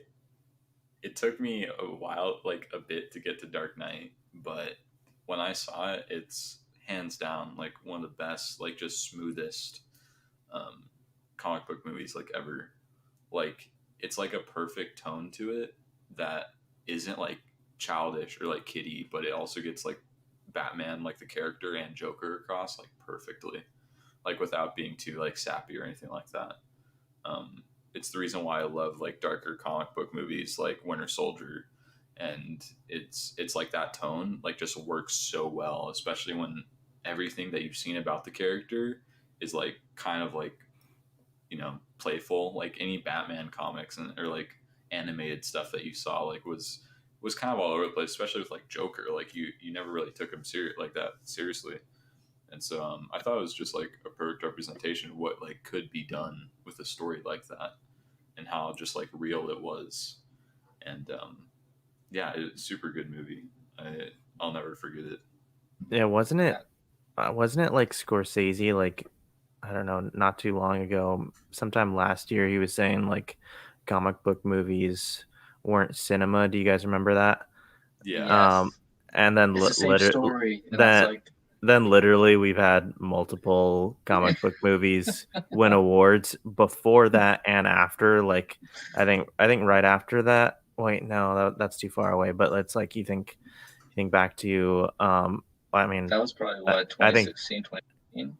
It took me a while, like a bit, to get to Dark Knight, but when I saw it, it's hands down like one of the best, like just smoothest um, comic book movies like ever. Like it's like a perfect tone to it that isn't like childish or like kiddie, but it also gets like Batman, like the character, and Joker across like perfectly, like without being too like sappy or anything like that. Um, it's the reason why I love like darker comic book movies like Winter Soldier and it's like that tone like just works so well, especially when everything that you've seen about the character is like kind of like, playful. Like any Batman comics and or like animated stuff that you saw like was kind of all over the place, especially with like Joker. Like you never really took him serious like that seriously. And so I thought it was just like a perfect representation of what like could be done with a story like that, and how just like real it was. And yeah, it's a super good movie. I'll never forget it. Yeah, Yeah. wasn't it like Scorsese, like, I don't know, not too long ago, sometime last year, he was saying like comic book movies weren't cinema. Do you guys remember that? Yeah, Um, Yes. and then It's the same story, and I was then like, literally we've had multiple comic book movies win awards before that and after. Like, I think right after that. Wait, no, that's too far away. But it's like you think back to I mean, that was probably I, what, I think 2016, 2018.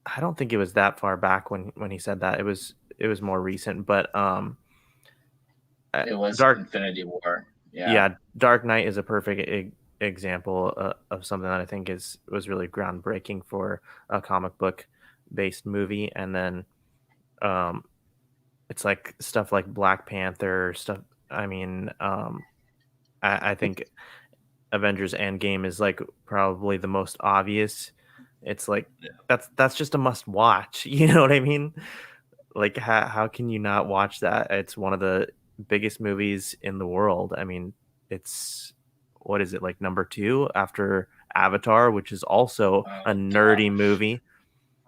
I don't think it was that far back when he said that. It was more recent, but It was Dark Infinity War. Yeah. yeah, Dark Knight is a perfect example of something that I think is was really groundbreaking for a comic book based movie. And then um it's like stuff like Black Panther stuff. I mean, I think Avengers Endgame is like probably the most obvious. It's like yeah, that's just a must watch. You know what I mean? Like, how can you not watch that? It's one of the biggest movies in the world. I mean, it's what is it, like number 2 after Avatar, which is also a Oh nerdy gosh. movie.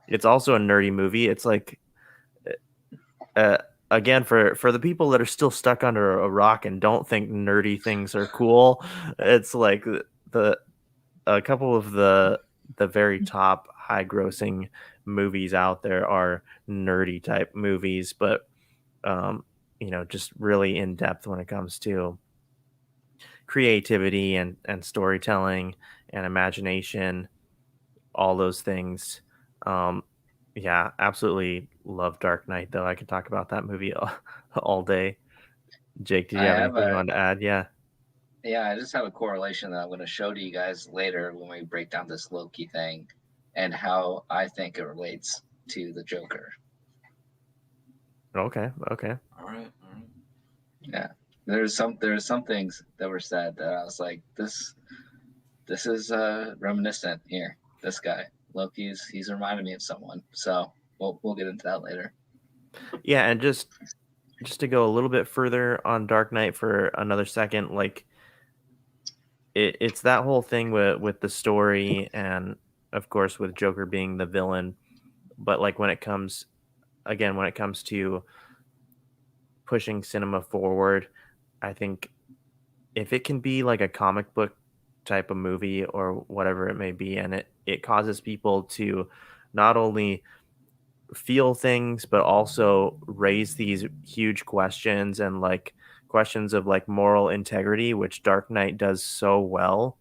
It's also a nerdy movie. It's like uh, again, for the people that are still stuck under a rock and don't think nerdy things are cool, it's like the a couple of the very top high grossing movies out there are nerdy type movies, but um, just really in depth when it comes to creativity and storytelling and imagination, all those things. Um, yeah, absolutely love Dark Knight, though. I could talk about that movie all day. Jake, did I you have have anything you a wanted to add? Yeah. Yeah, I just have a correlation that I'm going to show to you guys later when we break down this Loki thing and how I think it relates to the Joker. Okay. Okay. all right, all right. Yeah. There's some things that were said that I was like, this is reminiscent here. This guy. Loki's he's reminded me of someone. So we'll get into that later. Yeah, and just to go a little bit further on Dark Knight for another second, like it's that whole thing with the story, and of course with Joker being the villain. But like when it comes to pushing cinema forward, I think if it can be like a comic book type of movie or whatever it may be, and it causes people to not only feel things but also raise these huge questions, and like questions of like moral integrity, which Dark Knight does so well,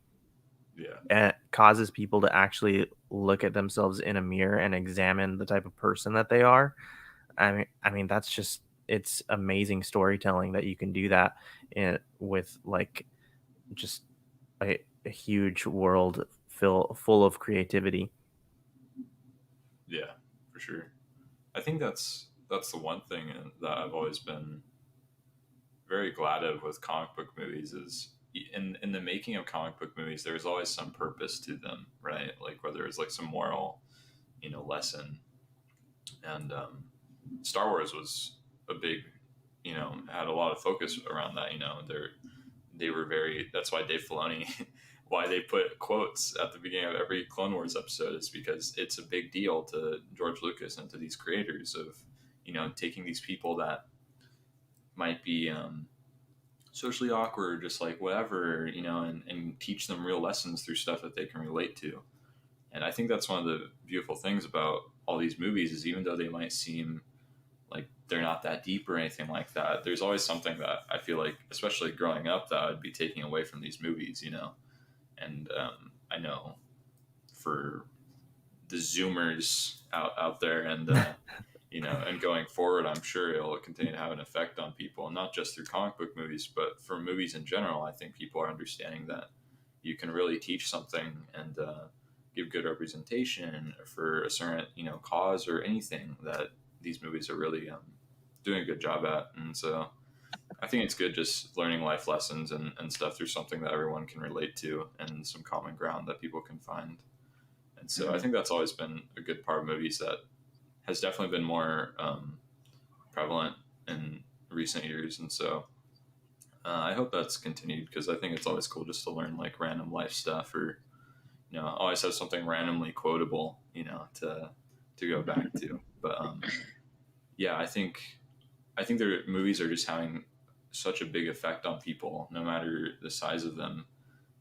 Yeah, and causes people to actually look at themselves in a mirror and examine the type of person that they are. I mean that's just, it's amazing storytelling that you can do that with like just a huge world full of creativity. yeah, for sure. I think that's the one thing that I've always been very glad of with comic book movies is in the making of comic book movies, there's always some purpose to them, right? Like whether it's like some moral, lesson. And Star Wars was a big, had a lot of focus around that. They were very. That's why Dave Filoni, why they put quotes at the beginning of every Clone Wars episode is because it's a big deal to George Lucas and to these creators of, taking these people that might be socially awkward, just like whatever, and teach them real lessons through stuff that they can relate to. And I think that's one of the beautiful things about all these movies is even though they might seem like they're not that deep or anything like that, there's always something that I feel like, especially growing up, that I'd be taking away from these movies. And I know for the Zoomers out there and and going forward, I'm sure it'll continue to have an effect on people, and not just through comic book movies, but for movies in general. I think people are understanding that you can really teach something and give good representation for a certain cause or anything that these movies are really doing a good job at. And so I think it's good just learning life lessons and stuff through something that everyone can relate to and some common ground that people can find. And so I think that's always been a good part of movies that has definitely been more prevalent in recent years. And so I hope that's continued, because I think it's always cool just to learn like random life stuff, or always have something randomly quotable, to go back to. But yeah, I think their movies are just having such a big effect on people, no matter the size of them,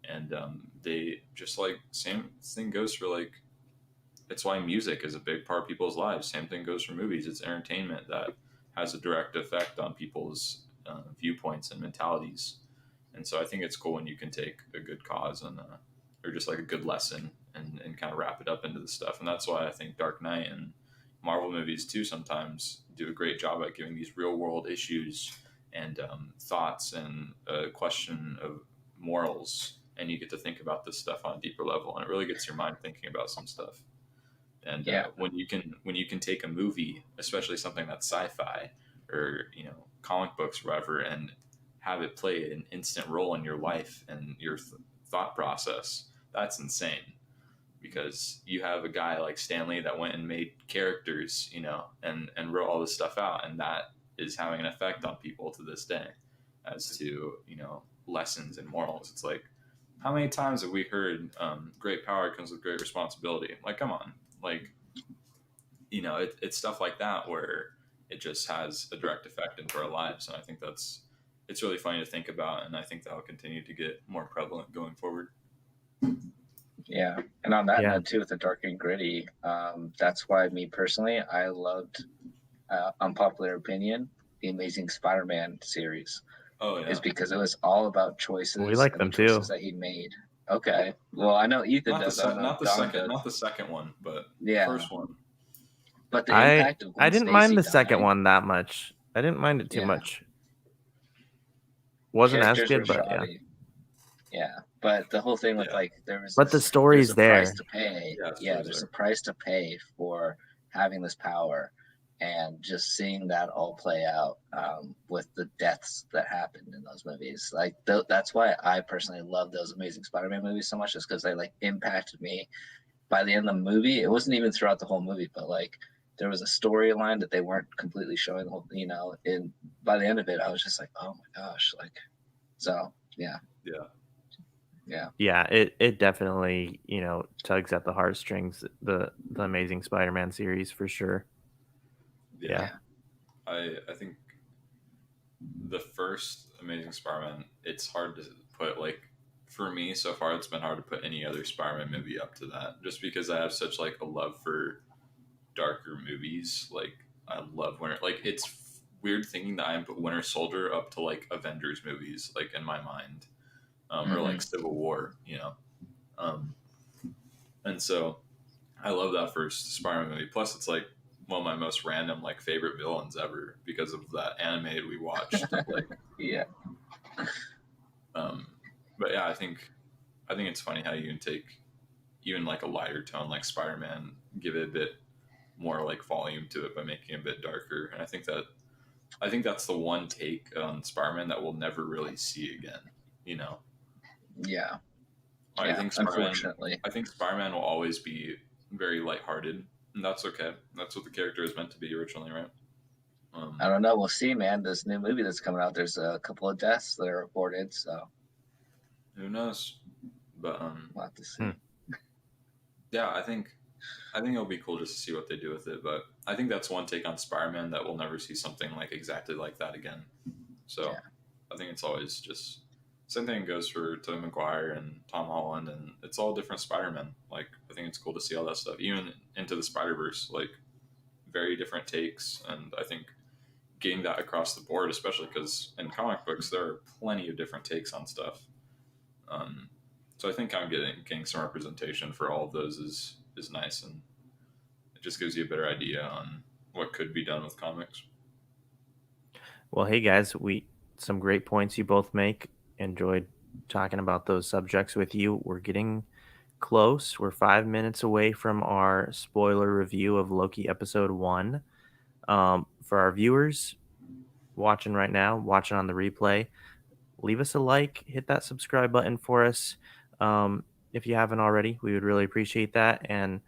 and they just like same thing goes for like it's why music is a big part of people's lives. Same thing goes for movies. It's entertainment that has a direct effect on people's viewpoints and mentalities. And so I think it's cool when you can take a good cause and or just like a good lesson and kind of wrap it up into the stuff. And that's why I think Dark Knight and Marvel movies too sometimes do a great job at giving these real world issues and thoughts and a question of morals. And you get to think about this stuff on a deeper level, and it really gets your mind thinking about some stuff. And Yeah. when you can take a movie, especially something that's sci-fi or comic books or whatever, and have it play an instant role in your life and your thought process, that's insane. Because you have a guy like Stanley that went and made characters, and wrote all this stuff out, and that is having an effect on people to this day, as to lessons and morals. It's like, how many times have we heard great power comes with great responsibility? Like, come on. Like, it's stuff like that where it just has a direct effect into our lives. And I think it's really funny to think about. And I think that'll continue to get more prevalent going forward. Yeah. And on that Yeah. note too, with the dark and gritty, that's why me personally, I loved, unpopular opinion, the Amazing Spider-Man series. Oh yeah. Is because it was all about choices. We like and them the choices too. that he made. Okay. Well, I know Ethan Not the does. I don't know not the Dom second does. not the second one, but Yeah. the first one. But the I impact of Gwen didn't Stacy mind the second dying, one that much. I didn't mind it too Yeah. much. Wasn't as characters good, were but yeah. shoddy. Yeah. But the whole thing with Yeah. like there was But the there's story's a price there. to pay. Yeah, Yeah, there's a price to pay for having this power, and just seeing that all play out with the deaths that happened in those movies. Like that's why I personally love those Amazing Spider-Man movies so much, is because they like impacted me. By the end of the movie, it wasn't even throughout the whole movie, but like there was a storyline that they weren't completely showing the whole, and by the end of it, I was just like, oh my gosh, like, so yeah. Yeah. Yeah. Yeah, it definitely, tugs at the heartstrings, the Amazing Spider-Man series for sure. Yeah. I think the first Amazing Spider-Man, it's hard to put, like, for me so far it's been hard to put any other Spider-Man movie up to that, just because I have such like a love for darker movies. Like, I love Winter, like, it's weird thinking that I put Winter Soldier up to like Avengers movies, like, in my mind, or like Civil War, and so I love that first Spider-Man movie. Plus, it's like one of my most random like favorite villains ever because of that animated we watched. Like, Yeah. But yeah, I think it's funny how you can take even like a lighter tone like Spider-Man, give it a bit more like volume to it by making it a bit darker. And I think that's the one take on Spider-Man that we'll never really see again. Yeah. I think Unfortunately. Spider-Man will always be very lighthearted, and that's okay. That's what the character is meant to be originally, right? I don't know. We'll see, man. This new movie that's coming out, there's a couple of deaths that are reported, so who knows? But we'll have to see. Yeah, I think it'll be cool just to see what they do with it. But I think that's one take on Spider-Man that we'll never see something like exactly like that again. So Yeah. I think it's always just same thing goes for Tobey Maguire and Tom Holland, and it's all different Spider-Man. Like, I think it's cool to see all that stuff, even into the Spider-Verse, like very different takes. And I think getting that across the board, especially because in comic books there are plenty of different takes on stuff. So I think I'm getting some representation for all of those is nice, and it just gives you a better idea on what could be done with comics. Well, hey guys, some great points you both make. Enjoyed talking about those subjects with you. We're getting close. We're 5 minutes away from our spoiler review of Loki episode 1. For our viewers watching right now, watching on the replay, leave us a like, hit that subscribe button for us. If you haven't already, we would really appreciate that. And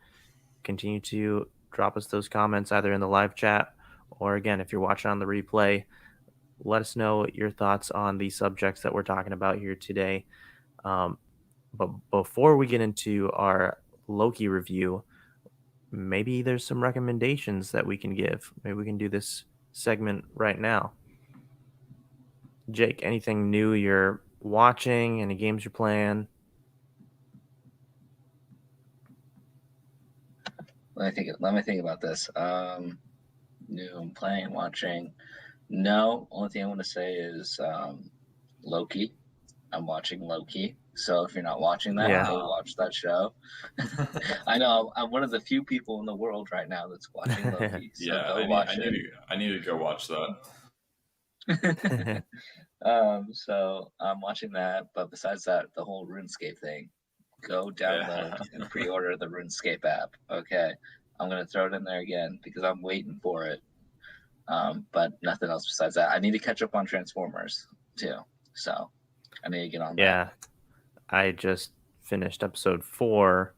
continue to drop us those comments either in the live chat or again, if you're watching on the replay, let us know your thoughts on the subjects that we're talking about here today. But before we get into our Loki review, maybe there's some recommendations that we can give. Maybe we can do this segment right now. Jake, anything new you're watching? Any games you're playing? Let me think about this. New, I'm playing, watching. No, only thing I want to say is Loki. I'm watching Loki. So if you're not watching that, Yeah. go watch that show. I know I'm one of the few people in the world right now that's watching Loki. So Yeah, go watch it. I need to go watch that. So I'm watching that, but besides that, the whole RuneScape thing, go download and pre-order the RuneScape app. Okay, I'm gonna throw it in there again because I'm waiting for it. But nothing else besides that. I need to catch up on Transformers too, so I need to get on that. Yeah, I just finished episode 4,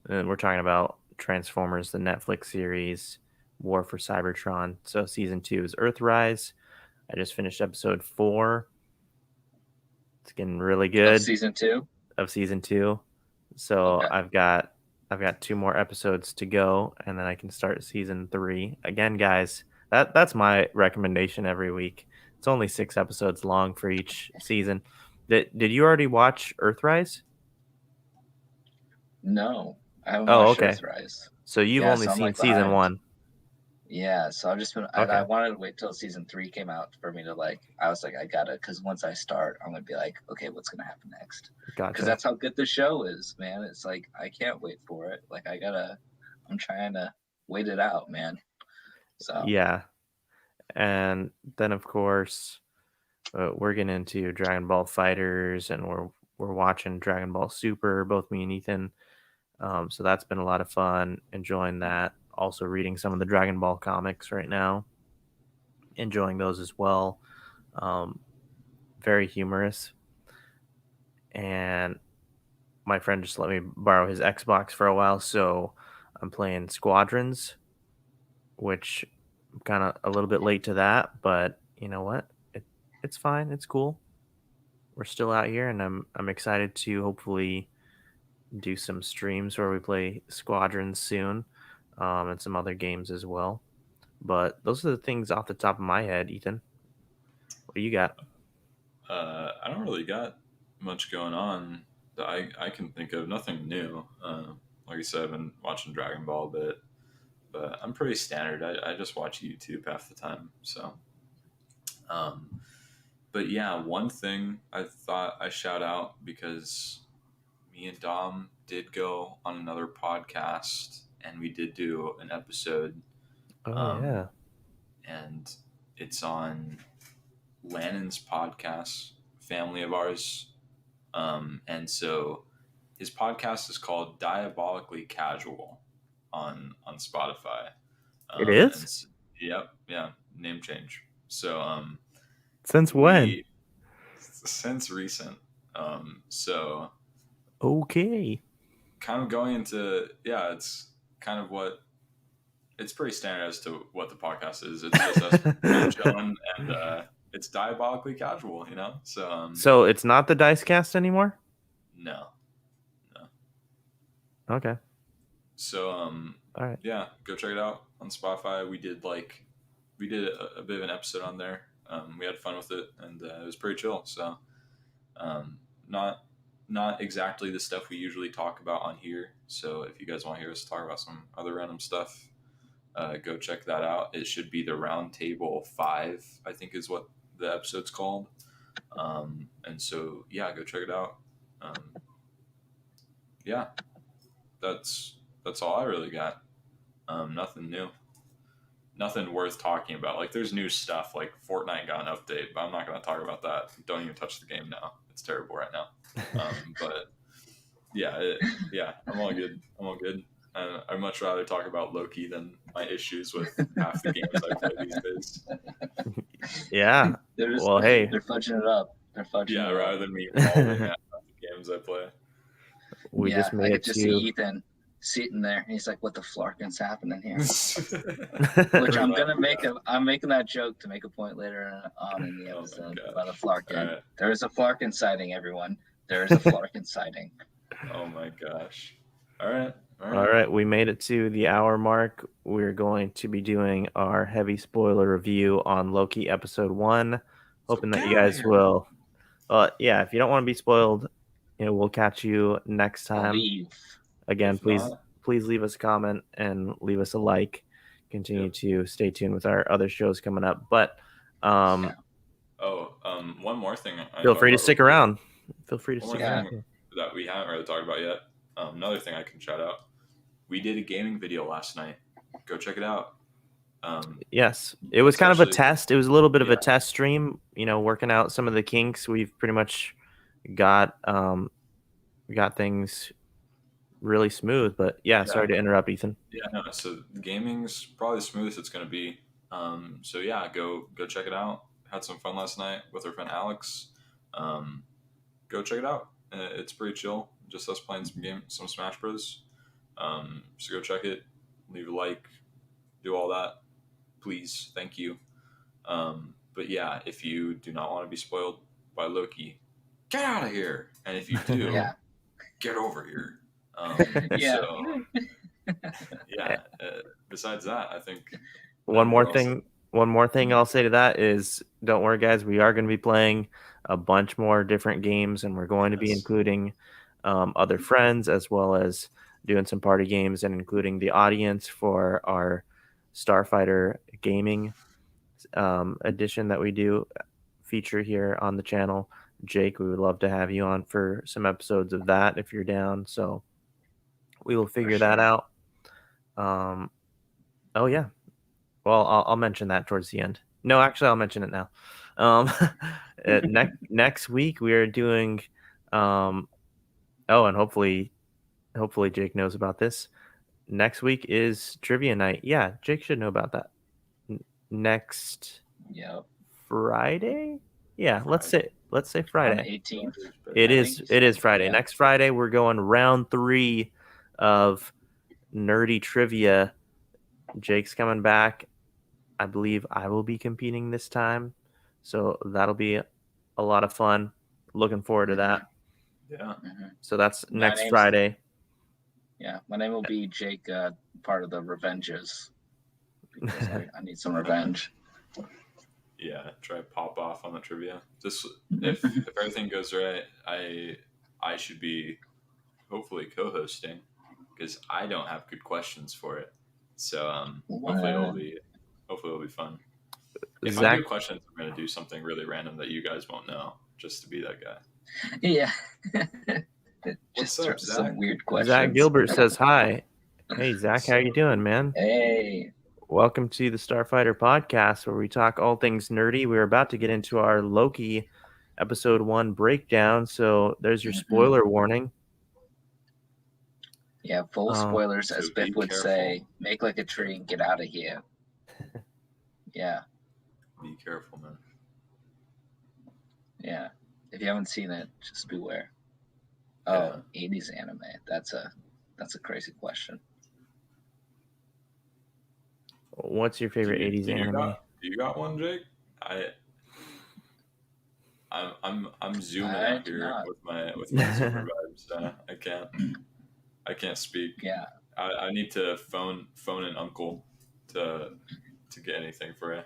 and we're talking about Transformers, the Netflix series, War for Cybertron. So season 2 is Earthrise. I just finished episode 4. It's getting really good. Of season 2. Of season 2. So Okay. I've got 2 more episodes to go, and then I can start season 3. Again, guys, that's my recommendation every week. It's only 6 episodes long for each season. Did you already watch Earthrise? No, I haven't Oh, watched okay. Earthrise. So you've only so I'm, seen like, season behind. 1. Yeah, so I've just been. Okay. I wanted to wait till season 3 came out for me to I was like, I gotta, because once I start, I'm gonna be like, okay, what's gonna happen next? Gotcha. Because that's how good the show is, man. It's like I can't wait for it. Like I'm trying to wait it out, man. So yeah, and then of course we're getting into Dragon Ball Fighters, and we're watching Dragon Ball Super, both me and Ethan. So that's been a lot of fun, enjoying that. Also reading some of the Dragon Ball comics right now, enjoying those as well. Very humorous. And my friend just let me borrow his Xbox for a while, so I'm playing Squadrons, which I'm kind of a little bit late to that, but you know what? It's fine. It's cool. We're still out here, and I'm excited to hopefully do some streams where we play Squadrons soon, and some other games as well. But those are the things off the top of my head, Ethan. What do you got? I don't really got much going on that I can think of. Nothing new. Like I said, I've been watching Dragon Ball a bit, but I'm pretty standard. I just watch YouTube half the time. So, but yeah, one thing I thought I shout out because me and Dom did go on another podcast and we did do an episode. Oh yeah. And it's on Lannon's podcast, family of ours. And so his podcast is called Diabolically Casual on Spotify. It is? Yep, yeah, name change. So Since when? Since recent. So okay. kind of going into it's kind of what it's pretty standard as to what the podcast is. It's just us kind of chilling, and it's diabolically casual, you know. So it's not the Dice Cast anymore? No. Okay. So all right. Yeah, go check it out on Spotify. We did a bit of an episode on there. We had fun with it, and it was pretty chill. So not exactly the stuff we usually talk about on here. So if you guys want to hear us talk about some other random stuff, go check that out. It should be the Round Table 5, I think is what the episode's called. And so yeah, go check it out. That's all I really got. Nothing new. nothing worth talking about. Like there's new stuff, like Fortnite got an update, but I'm not going to talk about that. Don't even touch the game now. It's terrible right now. But yeah, I'm all good. I'm all good. I'd much rather talk about Loki than my issues with half the games I play these days. Yeah. Well, hey, they're fudging it up. They're fudging Yeah, it rather up. than me falling at half the games I play. we just I made get it to see Ethan sitting there. He's like, "What the flarkin's happening here?" Which I'm making that joke to make a point later on in the episode about a flarkin. Right. There is a flarkin sighting, everyone. There is a flarkin sighting. Oh my gosh. All right. All right, we made it to the hour mark. We're going to be doing our heavy spoiler review on Loki episode 1. Hoping that you guys will. Yeah, if you don't want to be spoiled, we'll catch you next time. Leave. Again, please leave us a comment and leave us a like. Continue to stay tuned with our other shows coming up. But one more thing. Feel free to stick around. Feel free to stick around. That we haven't really talked about yet. Another thing I can shout out. We did a gaming video last night. Go check it out. Yes, it was kind of a test. It was a little bit of a test stream, working out some of the kinks. We've pretty much got things really smooth, but sorry to interrupt, Ethan. Yeah, no, so gaming's probably the smoothest it's going to be. So yeah, go check it out. Had some fun last night with our friend Alex. Go check it out. It's pretty chill. Just us playing some Smash Bros. So go check it. Leave a like. Do all that. Please. Thank you. But yeah, if you do not want to be spoiled by Loki, get out of here. And if you do, get over here. Besides that, I think one more thing I'll say to that is, don't worry, guys. We are going to be playing a bunch more different games, and we're going to be including other friends, as well as doing some party games and including the audience for our Starfighter gaming edition that we do feature here on the channel. Jake, we would love to have you on for some episodes of that if you're down. So we will figure that out. Oh yeah. Well, I'll mention that towards the end. No, actually, I'll mention it now. Next week we are doing. And hopefully Jake knows about this. Next week is trivia night. Yeah, Jake should know about that. Next Friday? Yeah, Friday. let's say Friday. 18th. It is Friday. Yeah. Next Friday we're going round 3 of Nerdy Trivia. Jake's coming back. I believe I will be competing this time. So that'll be a lot of fun. Looking forward to that. Yeah. So that's next Friday. Yeah, my name will be Jake, part of the Revengers. Because I need some revenge. Yeah, try pop off on the trivia. Just if everything goes right, I should be hopefully co-hosting because I don't have good questions for it. So hopefully it'll be fun. If I do questions, I'm gonna do something really random that you guys won't know, just to be that guy. Yeah. What's up, Zach? Some weird questions. Zach Gilbert says hi. Hey, Zach, how you doing, man? Hey. Welcome to the Starfighter podcast, where we talk all things nerdy. We're about to get into our Loki episode 1 breakdown, so there's your spoiler warning. Yeah, full spoilers, as Biff would say. Make like a tree and get out of here. Yeah. Be careful, man. Yeah. If you haven't seen it, just beware. Oh, 80s anime. That's a crazy question. What's your favorite 80s anime? You got one, Jake? I'm zooming out here with my super vibes. I can't speak. Yeah. I need to phone an uncle to get anything for you.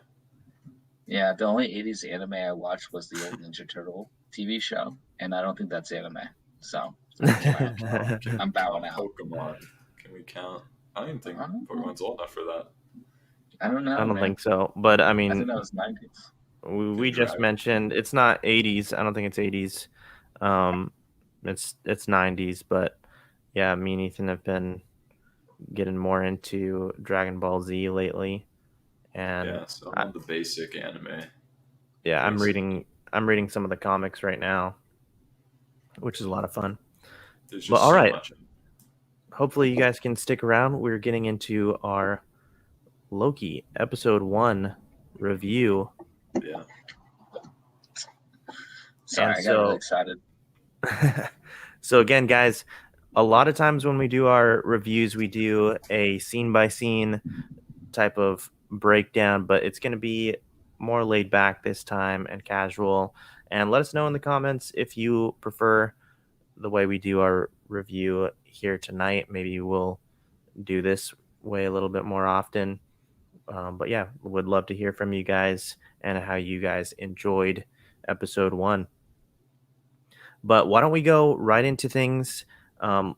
Yeah, the only 80s anime I watched was the old Ninja Turtle TV show, and I don't think that's anime. So I'm bowing out. Pokemon. Can we count? I don't even think Pokemon's old enough for that. I don't know. I don't think so. But I mean, I think that was 90s. We just mentioned it's not 80s. I don't think it's 80s. It's 90s. But yeah, me and Ethan have been getting more into Dragon Ball Z lately, And Yeah, so I'm I, on the basic anime. yeah, Basic. I'm reading some of the comics right now, which is a lot of fun. There's But just all so right, much. hopefully you guys can stick around. We're getting into our Loki episode 1 review. Yeah. Sorry, And I got really so excited. so again, guys, a lot of times when we do our reviews, we do a scene by scene type of breakdown, but it's going to be more laid back this time and casual. And let us know in the comments if you prefer the way we do our review here tonight. Maybe we'll do this way a little bit more often. But yeah, would love to hear from you guys and how you guys enjoyed episode 1. But why don't we go right into things,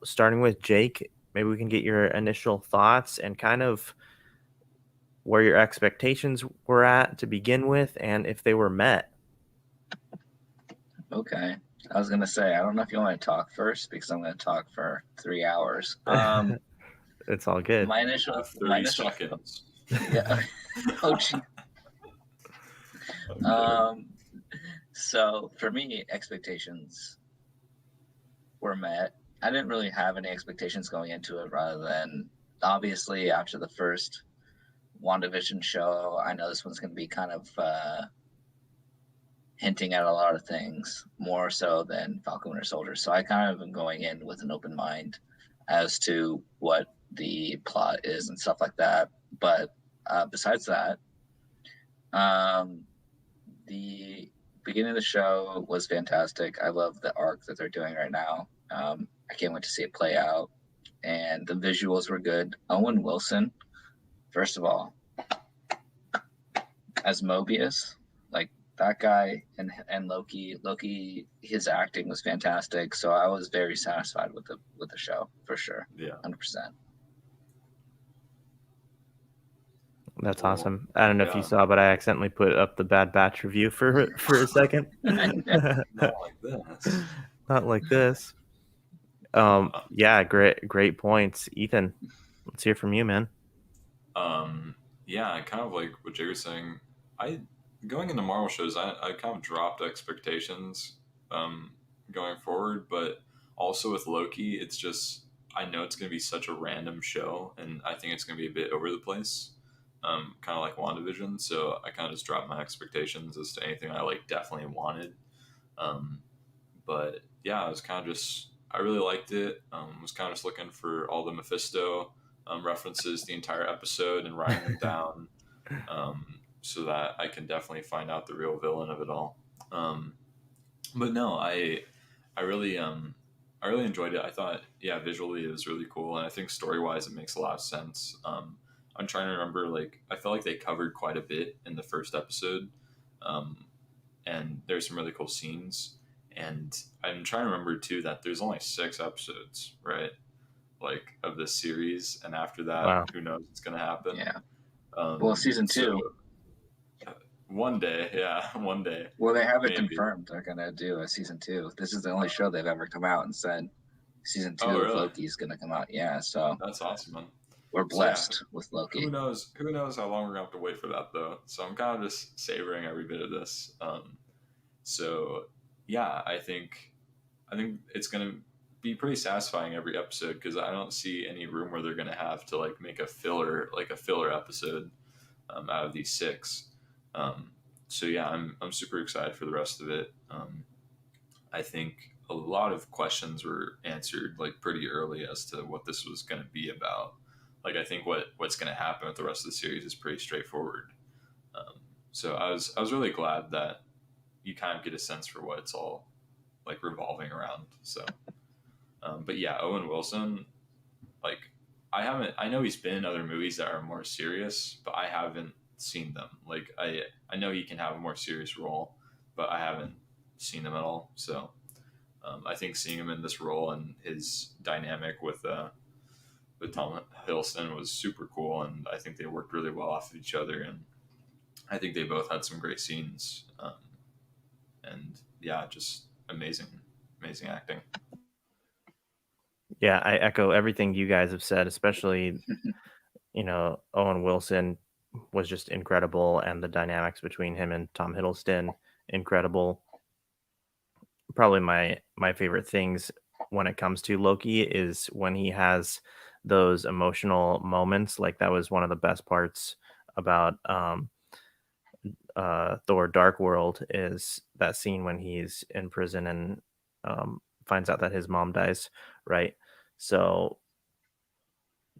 starting with Jake? Maybe we can get your initial thoughts and kind of where your expectations were at to begin with and if they were met. Okay. I was gonna say, I don't know if you want to talk first because I'm gonna talk for 3 hours. It's all good. My You initial, have my 30 initial, seconds. yeah. Oh, gee. I'm kidding. So for me, expectations were met. I didn't really have any expectations going into it, rather than obviously after the first WandaVision show, I know this one's going to be kind of hinting at a lot of things more so than Falcon Winter Soldier. So I kind of am going in with an open mind as to what the plot is and stuff like that. But besides that, the beginning of the show was fantastic. I love the arc that they're doing right now. I can't wait to see it play out. And the visuals were good. Owen Wilson, first of all, as Mobius, like that guy, and Loki, his acting was fantastic. So I was very satisfied with the show for sure, Yeah. 100%. That's Well, awesome. I don't know if you yeah. saw, but I accidentally put up the Bad Batch review for a second. Not like this. Not like this. Uh, Yeah, great points, Ethan. Let's hear from you, man. yeah, kind of like what Jay was saying. I going into Marvel shows, I kind of dropped expectations going forward, but also with Loki, it's just I know it's going to be such a random show, and I think it's going to be a bit over the place, kind of like WandaVision. So I kind of just dropped my expectations as to anything I like definitely wanted. Um, but yeah, I was kind of just I really liked it. Was kind of just looking for all the Mephisto references the entire episode and writing them down, so that I can definitely find out the real villain of it all. Um, but no, I really enjoyed it. I thought, yeah, visually it was really cool, and I think story wise it makes a lot of sense. I'm trying to remember, like I felt like they covered quite a bit in the first episode, um, and there's some really cool scenes. And I'm trying to remember too that there's only 6 episodes, right? Like of this series, and after that, Wow. who knows what's gonna happen? Yeah. Well, season So 2. one day, yeah, one day, Well, they have it maybe. confirmed they're gonna do a season 2. This is the only show they've ever come out and said season 2 Oh, of really? Loki is gonna come out. Yeah, so That's awesome, man. we're So yeah, blessed with Loki. who knows? Who knows how long we're gonna have to wait for that though? So I'm kind of just savoring every bit of this. So yeah, I think it's gonna be pretty satisfying every episode because I don't see any room where they're gonna have to like make a filler episode out of these 6. Um, so yeah, I'm super excited for the rest of it. I think a lot of questions were answered like pretty early as to what this was going to be about. Like I think what's going to happen with the rest of the series is pretty straightforward. So I was really glad that you kind of get a sense for what it's all like revolving around. So, but yeah, Owen Wilson, like I know he's been in other movies that are more serious, but I haven't seen them. Like I know he can have a more serious role, but I haven't seen them at all. So I think seeing him in this role and his dynamic with Tom Hiddleston was super cool, and I think they worked really well off of each other, and I think they both had some great scenes, and yeah, just amazing acting. Yeah, I echo everything you guys have said, especially, Owen Wilson was just incredible, and the dynamics between him and Tom Hiddleston, incredible. Probably my favorite things when it comes to Loki is when he has those emotional moments. Like that was one of the best parts about Thor Dark World is that scene when he's in prison and finds out that his mom dies, right? So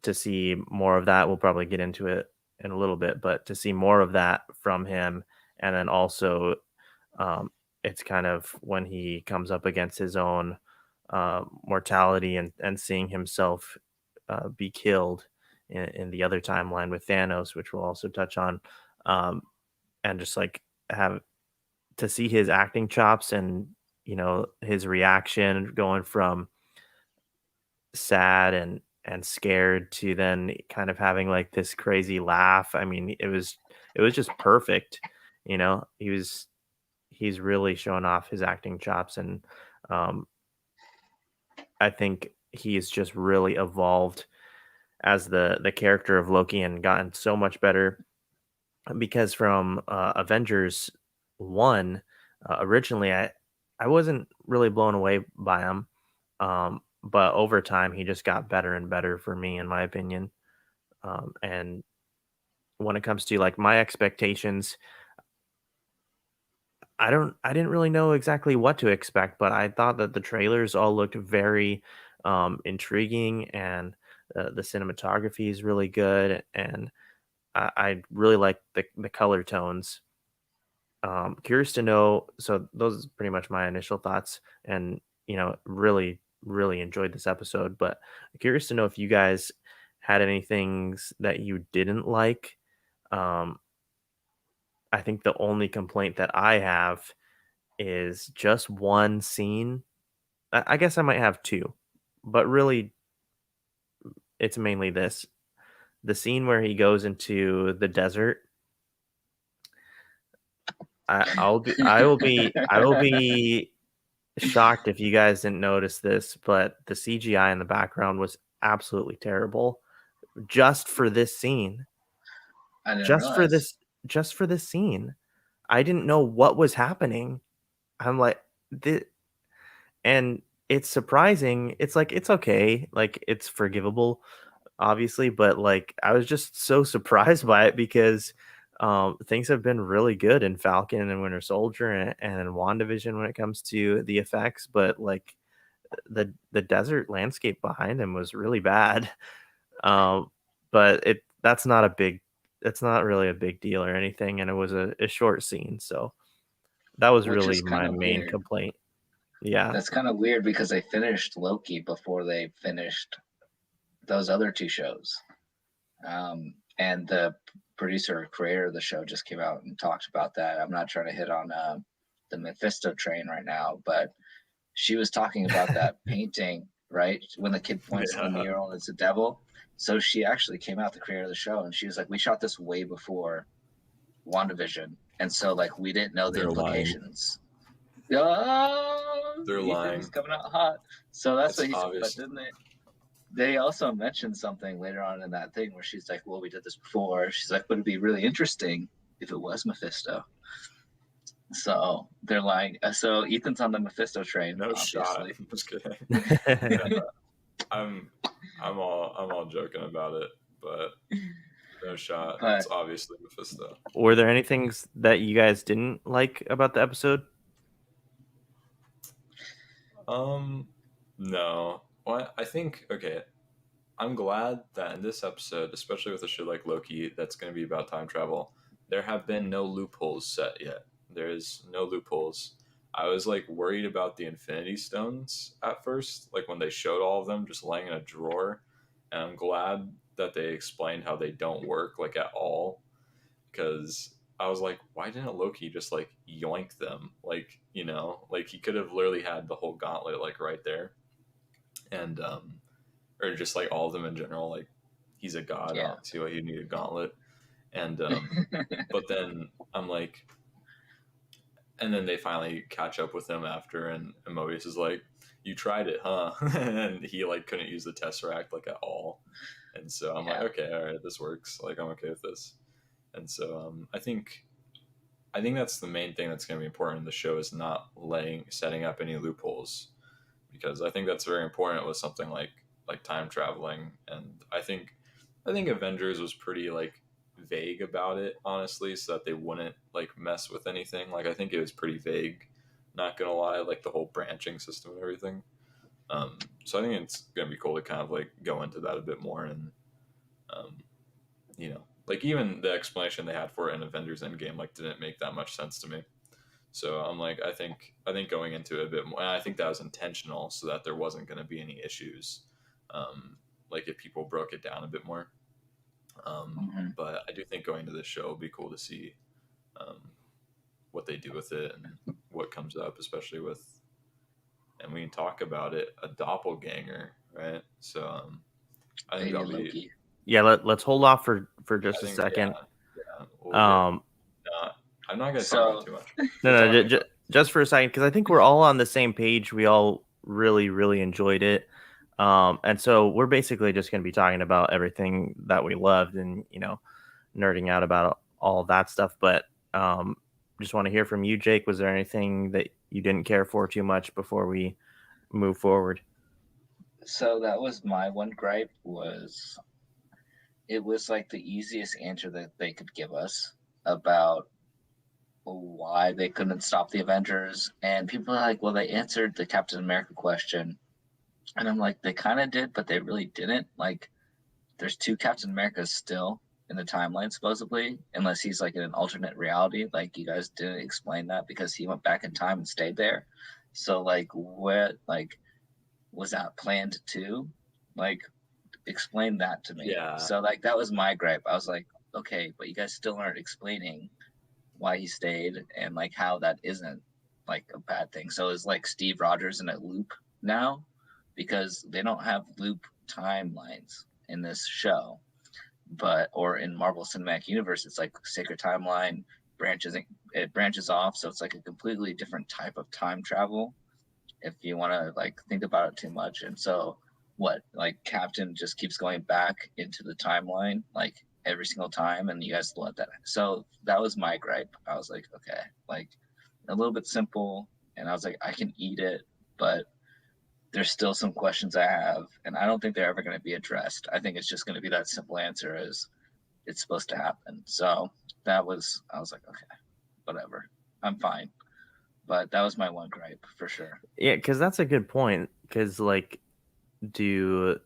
to see more of that, we'll probably get into it in a little bit, but to see more of that from him, and then also um, it's kind of when he comes up against his own mortality and seeing himself be killed in the other timeline with Thanos, which we'll also touch on, um, and just like have to see his acting chops and his reaction going from sad and scared to then kind of having like this crazy laugh. I mean, it was just perfect. He's really showing off his acting chops, and um, I think he's just really evolved as the character of Loki and gotten so much better because from Avengers 1, originally I wasn't really blown away by him. But over time he just got better and better for me in my opinion. And when it comes to like my expectations, I didn't really know exactly what to expect, but I thought that the trailers all looked very intriguing, and the cinematography is really good, and I really like the color tones. Curious to know. So those are pretty much my initial thoughts, and really, really enjoyed this episode. But curious to know if you guys had any things that you didn't like. Um, I think the only complaint that I have is just one scene. I guess I might have two, but really, it's mainly this: the scene where he goes into the desert. I will be shocked if you guys didn't notice this, but the CGI in the background was absolutely terrible just for this scene. I didn't Just for realize. this just for this scene. I didn't know what was happening. I'm like, "Thi," and it's surprising. It's like, it's okay, like, it's forgivable, obviously, but, like, I was just so surprised by it because, things have been really good in Falcon and Winter Soldier and in WandaVision when it comes to the effects, but, like, the desert landscape behind him was really bad. Um, but that's not really a big deal or anything, and it was a short scene, so that was Which really is kind my of main weird. complaint. Yeah. That's kind of weird because they finished Loki before they finished those other two shows. And the producer or creator of the show just came out and talked about that. I'm not trying to hit on the Mephisto train right now, but she was talking about that painting, right? When the kid points to the Yeah, mural, it's a devil. So she actually came out, the creator of the show, and she was like, "We shot this way before WandaVision, and so like we didn't know the they're lying. implications." Oh, They're Ethan's lying. coming out hot. So that's It's what he's. But obvious. then they also mentioned something later on in that thing where she's like, "Well, we did this before." She's like, "But it'd be really interesting if it was Mephisto." So they're like, so Ethan's on the Mephisto train, No shot. obviously. I'm just kidding. I'm I'm all joking about it, but no shot. It's But obviously Mephisto. Were there any things that you guys didn't like about the episode? Um, no. Well, I think okay. I'm glad that in this episode, especially with a show like Loki, that's going to be about time travel, there have been no loopholes set yet. There's no loopholes. I was like worried about the Infinity Stones at first, like when they showed all of them just laying in a drawer, and I'm glad that they explained how they don't work like at all, because I was like, why didn't Loki just like yoink them? Like, like he could have literally had the whole gauntlet like right there, and or just like all of them in general. Like he's a god. I yeah. don't see why he'd need a gauntlet. And but then I'm like, and then they finally catch up with him after, and Mobius is like, "You tried it, huh?" And he like couldn't use the Tesseract like at all. And so I'm like, Yeah. okay, all right, this works. Like I'm okay with this. And so I think that's the main thing that's going to be important in the show is not setting up any loopholes, because I think that's very important with something like time traveling. And I think Avengers was pretty like vague about it, honestly, so that they wouldn't like mess with anything. Like I think it was pretty vague, not gonna lie, like the whole branching system and everything. So I think it's gonna be cool to kind of like go into that a bit more, and um, like even the explanation they had for it in Avengers Endgame like didn't make that much sense to me. So I'm like, I think going into it a bit more, and I think that was intentional so that there wasn't going to be any issues, like if people broke it down a bit more. Mhm. But I do think going to this show will be cool to see um, what they do with it and what comes up, especially with, and we can talk about it, a doppelganger, right? So I think Baby that'll be. Loki. Yeah, let's hold off for I just a think yeah, second. yeah. We'll get. Um, I'm not going to talk about it So too much. We'll no, talk no, about. just for a second, because I think we're all on the same page. We all really, really enjoyed it. And so we're basically just going to be talking about everything that we loved and, nerding out about all that stuff. But just want to hear from you, Jake. Was there anything that you didn't care for too much before we move forward? so that was my one gripe was it was like the easiest answer that they could give us about why they couldn't stop the Avengers. And people are like, well, they answered the Captain America question. And I'm like, they kind of did, but they really didn't. Like, there's two Captain Americas still in the timeline, supposedly, unless he's like in an alternate reality. Like, you guys didn't explain that because he went back in time and stayed there. So, like, what, like, was that planned too? Like, explain that to me. Yeah, So, like, that was my gripe. I was like, okay, but you guys still aren't explaining why he stayed and like how that isn't like a bad thing. So is like Steve Rogers in a loop now because they don't have loop timelines in this show, but or in Marvel Cinematic Universe, it's like Sacred Timeline branches off, so it's like a completely different type of time travel if you want to like think about it too much. And so what like Captain just keeps going back into the timeline like every single time and you guys let that, so that was my gripe. I was like, okay, like a little bit simple, and I was like, I can eat it, but there's still some questions I have and I don't think they're ever going to be addressed. I think it's just going to be that simple answer as it's supposed to happen. So that was, I was like, okay, whatever, I'm fine. But that was my one gripe for sure. Yeah, because that's a good point. Because like, do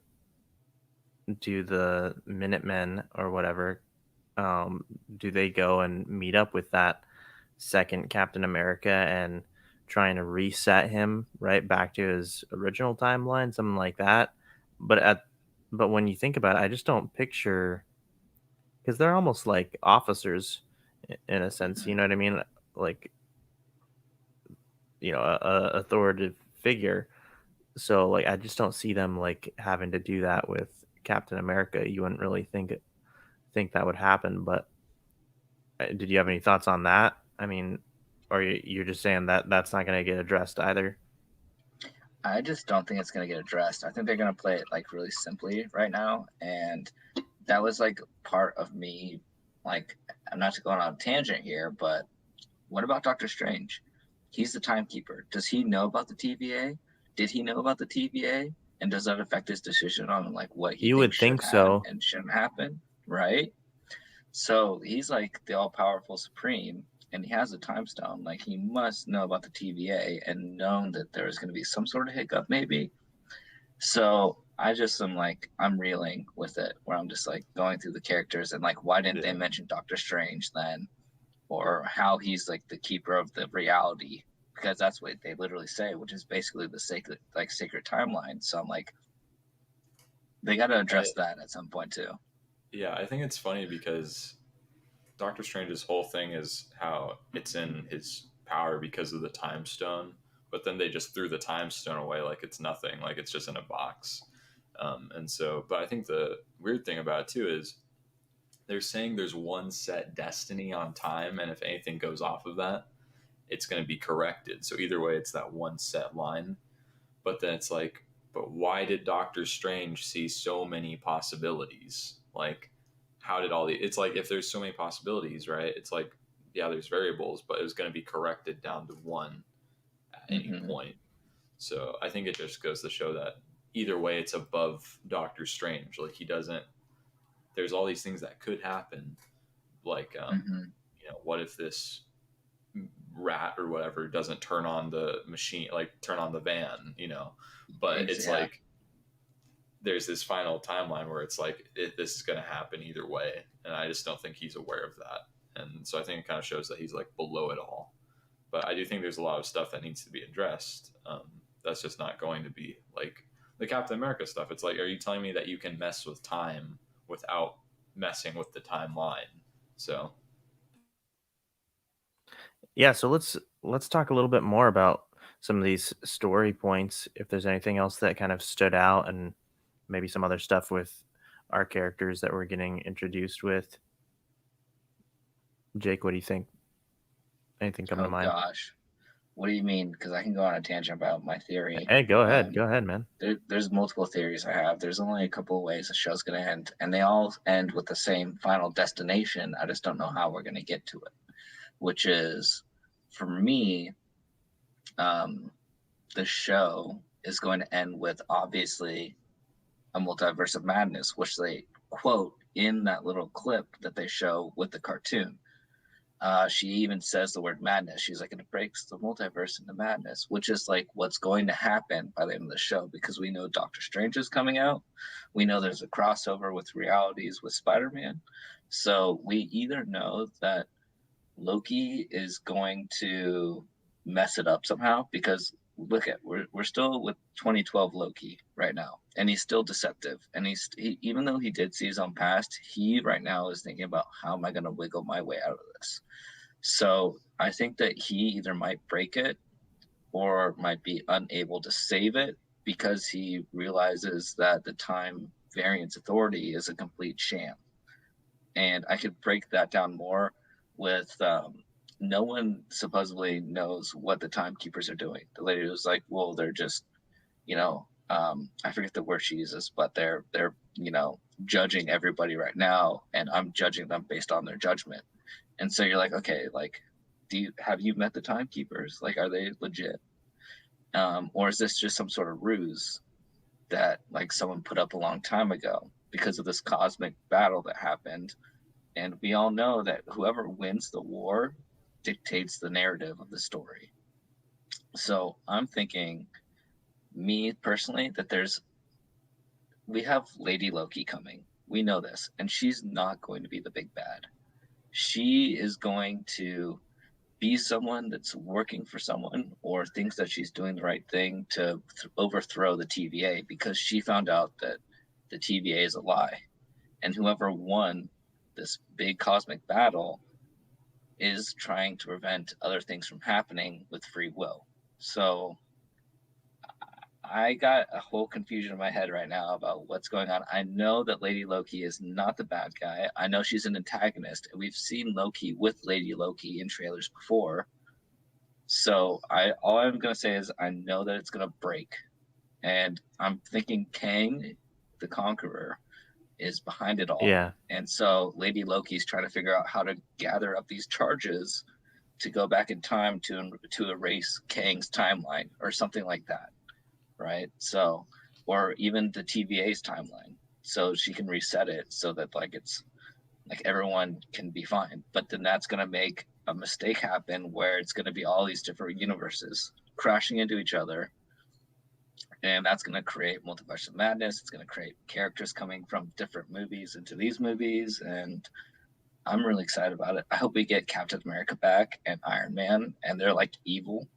the Minutemen or whatever, do they go and meet up with that second Captain America and trying to reset him right back to his original timeline, something like that? But when you think about it, I just don't picture, because they're almost like officers in a sense. You Mhm. know what I mean? Like, a authoritative figure. So like, I just don't see them like having to do that with Captain America. You wouldn't really think that would happen. But did you have any thoughts on that? I mean, or you're just saying that that's not going to get addressed either? I just don't think it's going to get addressed. I think they're going to play it like really simply right now. And that was like part of me. Like, I'm not going on a tangent here, but what about Doctor Strange? He's the timekeeper. Does he know about the TVA? Did he know about the TVA? And does that affect his decision on like what he You thinks would should think happen so. and shouldn't happen? Right. So he's like the all powerful supreme, and he has a time stone. Like he must know about the TVA and known that there is going to be some sort of hiccup, maybe. So I just am like, I'm reeling with it, where I'm just like going through the characters and like, why didn't they yeah. mention Doctor Strange then, or how he's like the keeper of the reality? Because that's what they literally say, which is basically the sacred timeline. So I'm like, they got to I, address that at some point too. yeah, I think it's funny because Doctor Strange's whole thing is how it's in his power because of the time stone, but then they just threw the time stone away like it's nothing, like it's just in a box. And so, but I think the weird thing about it too is they're saying there's one set destiny on time, and if anything goes off of that, it's going to be corrected. So either way, it's that one set line. But then it's like, but why did Doctor Strange see so many possibilities? Like, how did all the? It's like if there's so many possibilities, right? It's like yeah, there's variables, but it was going to be corrected down to one at any Mm-hmm. point. So I think it just goes to show that either way, it's above Doctor Strange. Like he doesn't. There's all these things that could happen. Like Mm-hmm. what if this rat or whatever doesn't turn on the machine, like turn on the van, But it's Yeah. like there's this final timeline where it's like this is going to happen either way, and I just don't think he's aware of that. And so I think it kind of shows that he's like below it all. But I do think there's a lot of stuff that needs to be addressed. That's just not going to be like the Captain America stuff. It's like, are you telling me that you can mess with time without messing with the timeline? So Yeah, so let's talk a little bit more about some of these story points. If there's anything else that kind of stood out, and maybe some other stuff with our characters that we're getting introduced with. Jake, what do you think? Anything come to Oh mind? gosh, what do you mean? Because I can go on a tangent about my theory. Hey, go ahead. Go ahead, man. There's multiple theories I have. There's only a couple of ways the show's going to end, and they all end with the same final destination. I just don't know how we're going to get to it. Which is, for me, the show is going to end with obviously a multiverse of madness, which they quote in that little clip that they show with the cartoon. She even says the word madness. She's like, it breaks the multiverse into madness, which is like what's going to happen by the end of the show, because we know Doctor Strange is coming out. We know there's a crossover with realities with Spider-Man. So we either know that Loki is going to mess it up somehow, because look at we're still with 2012 Loki right now, and he's still deceptive, and even though he did see his own past, he right now is thinking about how am I going to wiggle my way out of this. So I think that he either might break it or might be unable to save it, because he realizes that the time variance authority is a complete sham. And I could break that down more with no one supposedly knows what the timekeepers are doing. The lady was like, well, they're just, I forget the word she uses, but they're judging everybody right now, and I'm judging them based on their judgment. And so you're like, okay, like, have you met the timekeepers? Like, are they legit? Or is this just some sort of ruse that like someone put up a long time ago because of this cosmic battle that happened? And we all know that whoever wins the war dictates the narrative of the story. So I'm thinking, me personally, that we have Lady Loki coming. We know this, and she's not going to be the big bad. She is going to be someone that's working for someone, or thinks that she's doing the right thing to overthrow the TVA, because she found out that the TVA is a lie. And whoever won this big cosmic battle is trying to prevent other things from happening with free will. So I got a whole confusion in my head right now about what's going on. I know that Lady Loki is not the bad guy. I know she's an antagonist, and we've seen Loki with Lady Loki in trailers before. So all I'm gonna say is I know that it's gonna break, and I'm thinking Kang, the Conqueror, is behind it all. Yeah. And so Lady Loki's trying to figure out how to gather up these charges to go back in time to erase Kang's timeline or something like that, right? So, or even the TVA's timeline, so she can reset it so that like it's like everyone can be fine. But then that's going to make a mistake happen where it's going to be all these different universes crashing into each other, and that's going to create multiverse of madness. It's going to create characters coming from different movies into these movies, and I'm really excited about it. I hope we get Captain America back and Iron Man, and they're like evil.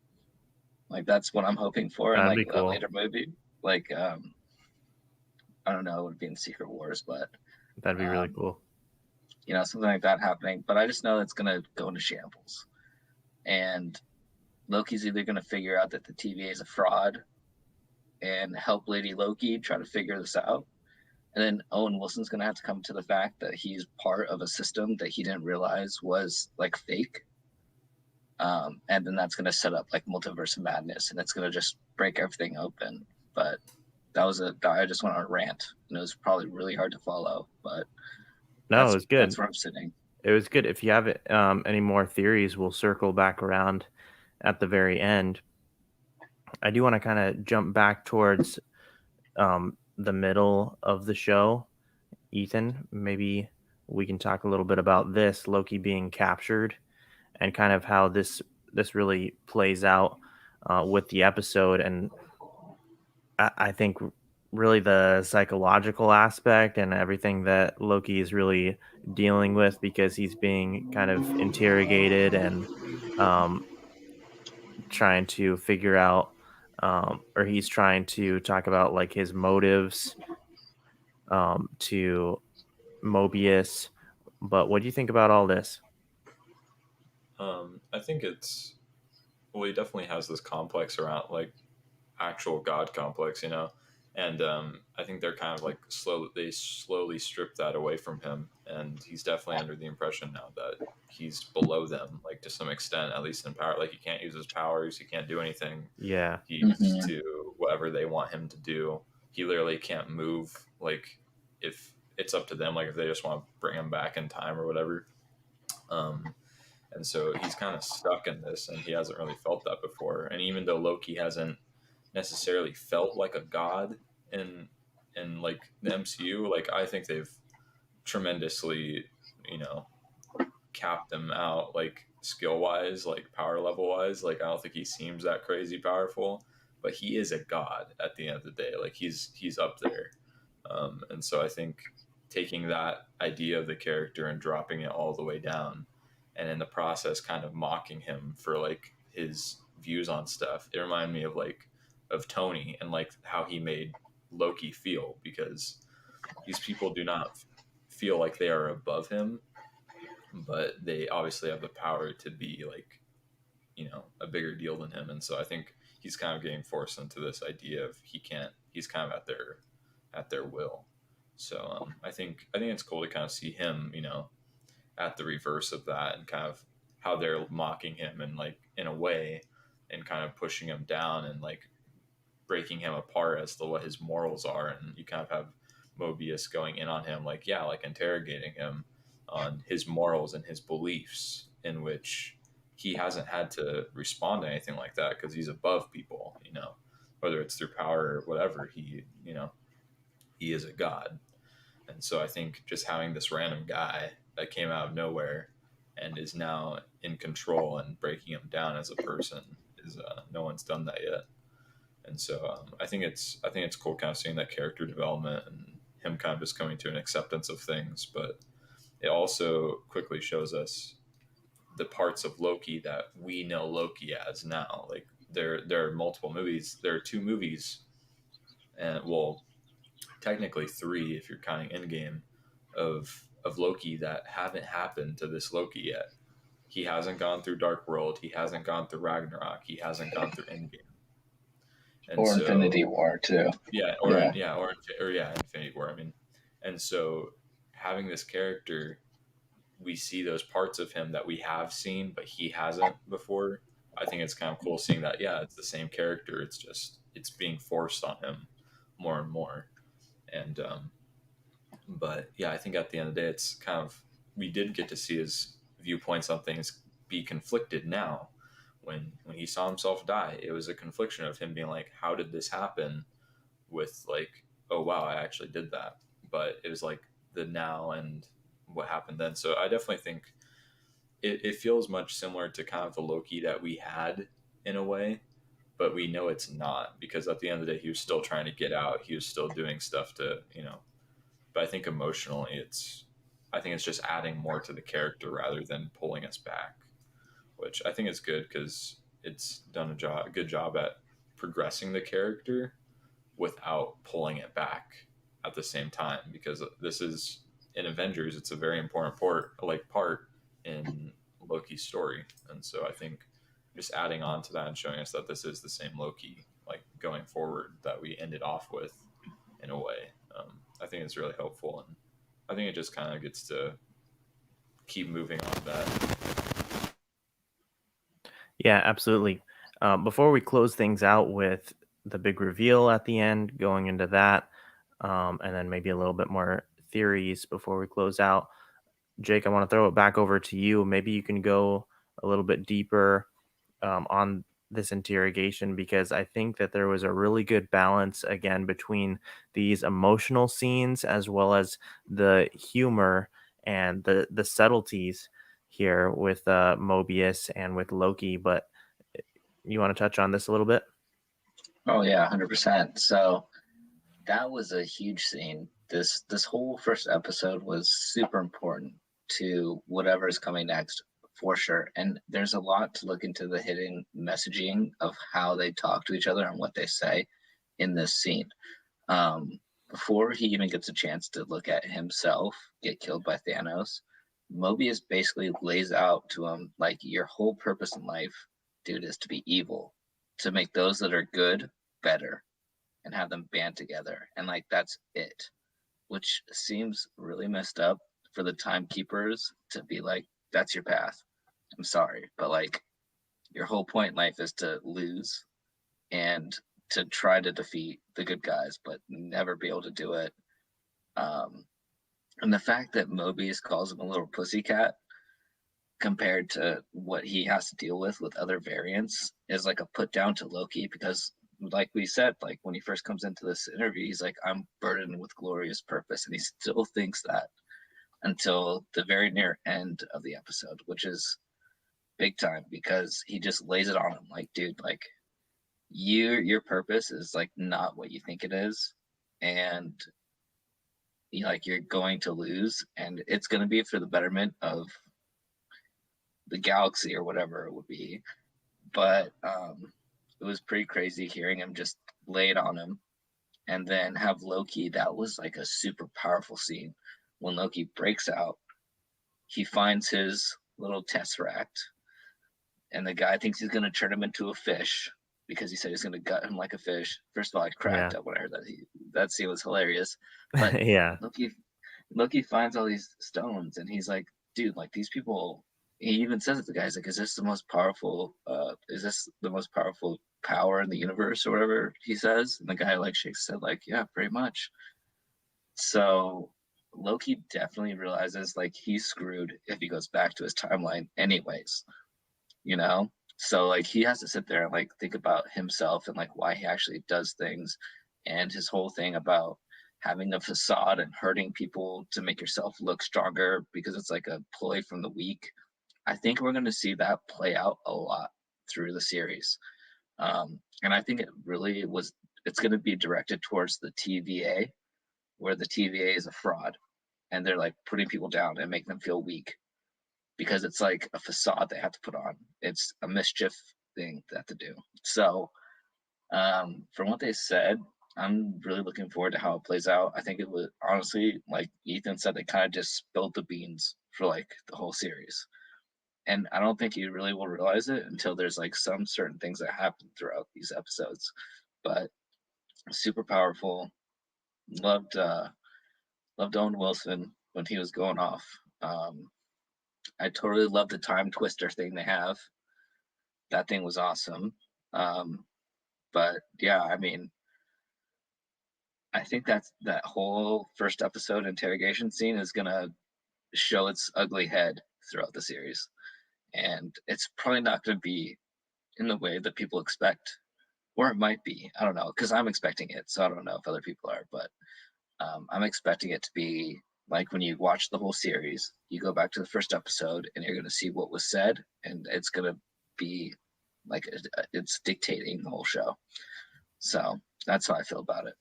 Like that's what I'm hoping for in That'd like be a cool. later movie. Like I don't know, it would be in Secret Wars, but That'd be really cool. Something like that happening. But I just know it's gonna go into shambles, and Loki's either gonna figure out that the TVA is a fraud and help Lady Loki try to figure this out, and then Owen Wilson's gonna have to come to the fact that he's part of a system that he didn't realize was like fake. And then that's going to set up like multiverse of madness, and it's going to just break everything open. But I just went on a rant, and it was probably really hard to follow. But No, it was good. That's where I'm sitting. It was good. If you have any more theories, we'll circle back around at the very end. I do want to kind of jump back towards the middle of the show. Ethan, maybe we can talk a little bit about this Loki being captured and kind of how this really plays out with the episode. And I think really the psychological aspect and everything that Loki is really dealing with because he's being kind of interrogated and um, trying to figure out, or he's trying to talk about like his motives to Mobius. But what do you think about all this? I think he definitely has this complex around like actual god complex, and I think they're kind of like they slowly strip that away from him, and he's definitely under the impression now that he's below them, like to some extent, at least in power. Like he can't use his powers, he can't do anything. Yeah, He's to whatever they want him to do. He literally can't move. Like if it's up to them, like if they just want to bring him back in time or whatever. Um, and so he's kind of stuck in this, and he hasn't really felt that before. And even though Loki hasn't necessarily felt like a god in like the MCU, like I think they've tremendously, you know, capped him out, like skill wise, like power level wise. Like I don't think he seems that crazy powerful, but he is a god at the end of the day. Like he's up there, and so I think taking that idea of the character and dropping it all the way down, and in the process, kind of mocking him for like his views on stuff. It reminded me of like of Tony and like how he made Loki feel, because these people do not feel like they are above him, but they obviously have the power to be like, a bigger deal than him. And so I think he's kind of getting forced into this idea of he's kind of at their will. So I think it's cool to kind of see him, at the reverse of that, and kind of how they're mocking him and like in a way, and kind of pushing him down and like breaking him apart as to what his morals are. And you kind of have Mobius going in on him, like, yeah, like interrogating him on his morals and his beliefs, in which he hasn't had to respond to anything like that because he's above people, whether it's through power or whatever. He is a god. And so I think just having this random guy that came out of nowhere and is now in control and breaking him down as a person is no one's done that yet. And so I think it's cool kind of seeing that character development and him kind of just coming to an acceptance of things. But it also quickly shows us the parts of Loki that we know Loki as now. Like there are multiple movies. There are two movies, and well, technically three if you're counting Endgame, of Loki that haven't happened to this Loki yet. He hasn't gone through Dark World. He hasn't gone through Ragnarok. He hasn't gone through Endgame. And Or so Infinity War too. yeah, Yeah. or yeah, Infinity War. I mean, and so having this character, we see those parts of him that we have seen, but he hasn't before. I think it's kind of cool seeing that. Yeah, it's the same character. It's just it's being forced on him more and more. And but yeah, I think at the end of the day, it's kind of we did get to see his viewpoints on things be conflicted now. When he saw himself die, it was a confliction of him being like, "How did this happen?" With like, "Oh wow, I actually did that." But it was like the now and what happened then. So I definitely think it feels much similar to kind of the Loki that we had in a way, but we know it's not, because at the end of the day, he was still trying to get out. He was still doing stuff to, but I think emotionally, I think it's just adding more to the character rather than pulling us back, which I think is good because it's done a good job at progressing the character without pulling it back at the same time. Because this is in Avengers, it's a very important part in Loki's story, and so I think just adding on to that and showing us that this is the same Loki, like going forward, that we ended off with, in a way. I think it's really helpful, and I think it just kind of gets to keep moving on that. yeah, absolutely. Before we close things out with the big reveal at the end, going into that, and then maybe a little bit more theories before we close out. Jake, I want to throw it back over to you. Maybe you can go a little bit deeper on this interrogation, because I think that there was a really good balance again between these emotional scenes as well as the humor and the subtleties here with Mobius and with Loki. But you want to touch on this a little bit? Oh yeah, 100%. So that was a huge scene. This whole first episode was super important to whatever is coming next for sure. And there's a lot to look into the hidden messaging of how they talk to each other and what they say in this scene. Um, Before he even gets a chance to look at himself get killed by Thanos, Mobius basically lays out to him like your whole purpose in life, dude, is to be evil, to make those that are good better and have them band together. And like that's it. Which seems really messed up for the timekeepers to be like, that's your path. I'm sorry. But like your whole point in life is to lose and to try to defeat the good guys, but never be able to do it. Um, and the fact that Mobius calls him a little pussycat compared to what he has to deal with other variants is like a put down to Loki, because like we said, like when he first comes into this interview, he's like, I'm burdened with glorious purpose. And he still thinks that until the very near end of the episode, which is big time because he just lays it on him like, dude, like your purpose is like not what you think it is. And you're going to lose, and it's going to be for the betterment of the galaxy or whatever it would be. But it was pretty crazy hearing him just lay it on him, and then have Loki. That was like a super powerful scene when Loki breaks out. He finds his little tesseract, and the guy thinks he's going to turn him into a fish because he said he's going to gut him like a fish. First of all, I cracked up when I heard that. That scene was hilarious. But Yeah. Loki finds all these stones, and he's like, dude, like these people. He even says it to the guys like, is this the most powerful? Is this the most powerful power in the universe or whatever he says? And the guy like shakes his head like, yeah, pretty much. So Loki definitely realizes like he's screwed if he goes back to his timeline anyways, you know? So like he has to sit there and like think about himself and like why he actually does things, and his whole thing about having a facade and hurting people to make yourself look stronger because it's like a ploy from the weak. I think we're going to see that play out a lot through the series. And I think it's going to be directed towards the TVA, where the TVA is a fraud and they're like putting people down and make them feel weak because it's like a facade they have to put on. It's a mischief thing they have to do. So, from what they said, I'm really looking forward to how it plays out. I think it was honestly, like Ethan said, they kind of just spilled the beans for like the whole series. And I don't think you really will realize it until there's like some certain things that happen throughout these episodes. But super powerful. Loved Owen Wilson when he was going off. I totally love the time twister thing they have. That thing was awesome. But yeah, I mean, I think that whole first episode interrogation scene is gonna show its ugly head throughout the series, and it's probably not gonna be in the way that people expect, or it might be. I don't know, because I'm expecting it, so I don't know if other people are, but I'm expecting it to be like when you watch the whole series, you go back to the first episode, and you're gonna see what was said, and it's gonna be like it's dictating the whole show. So that's how I feel about it.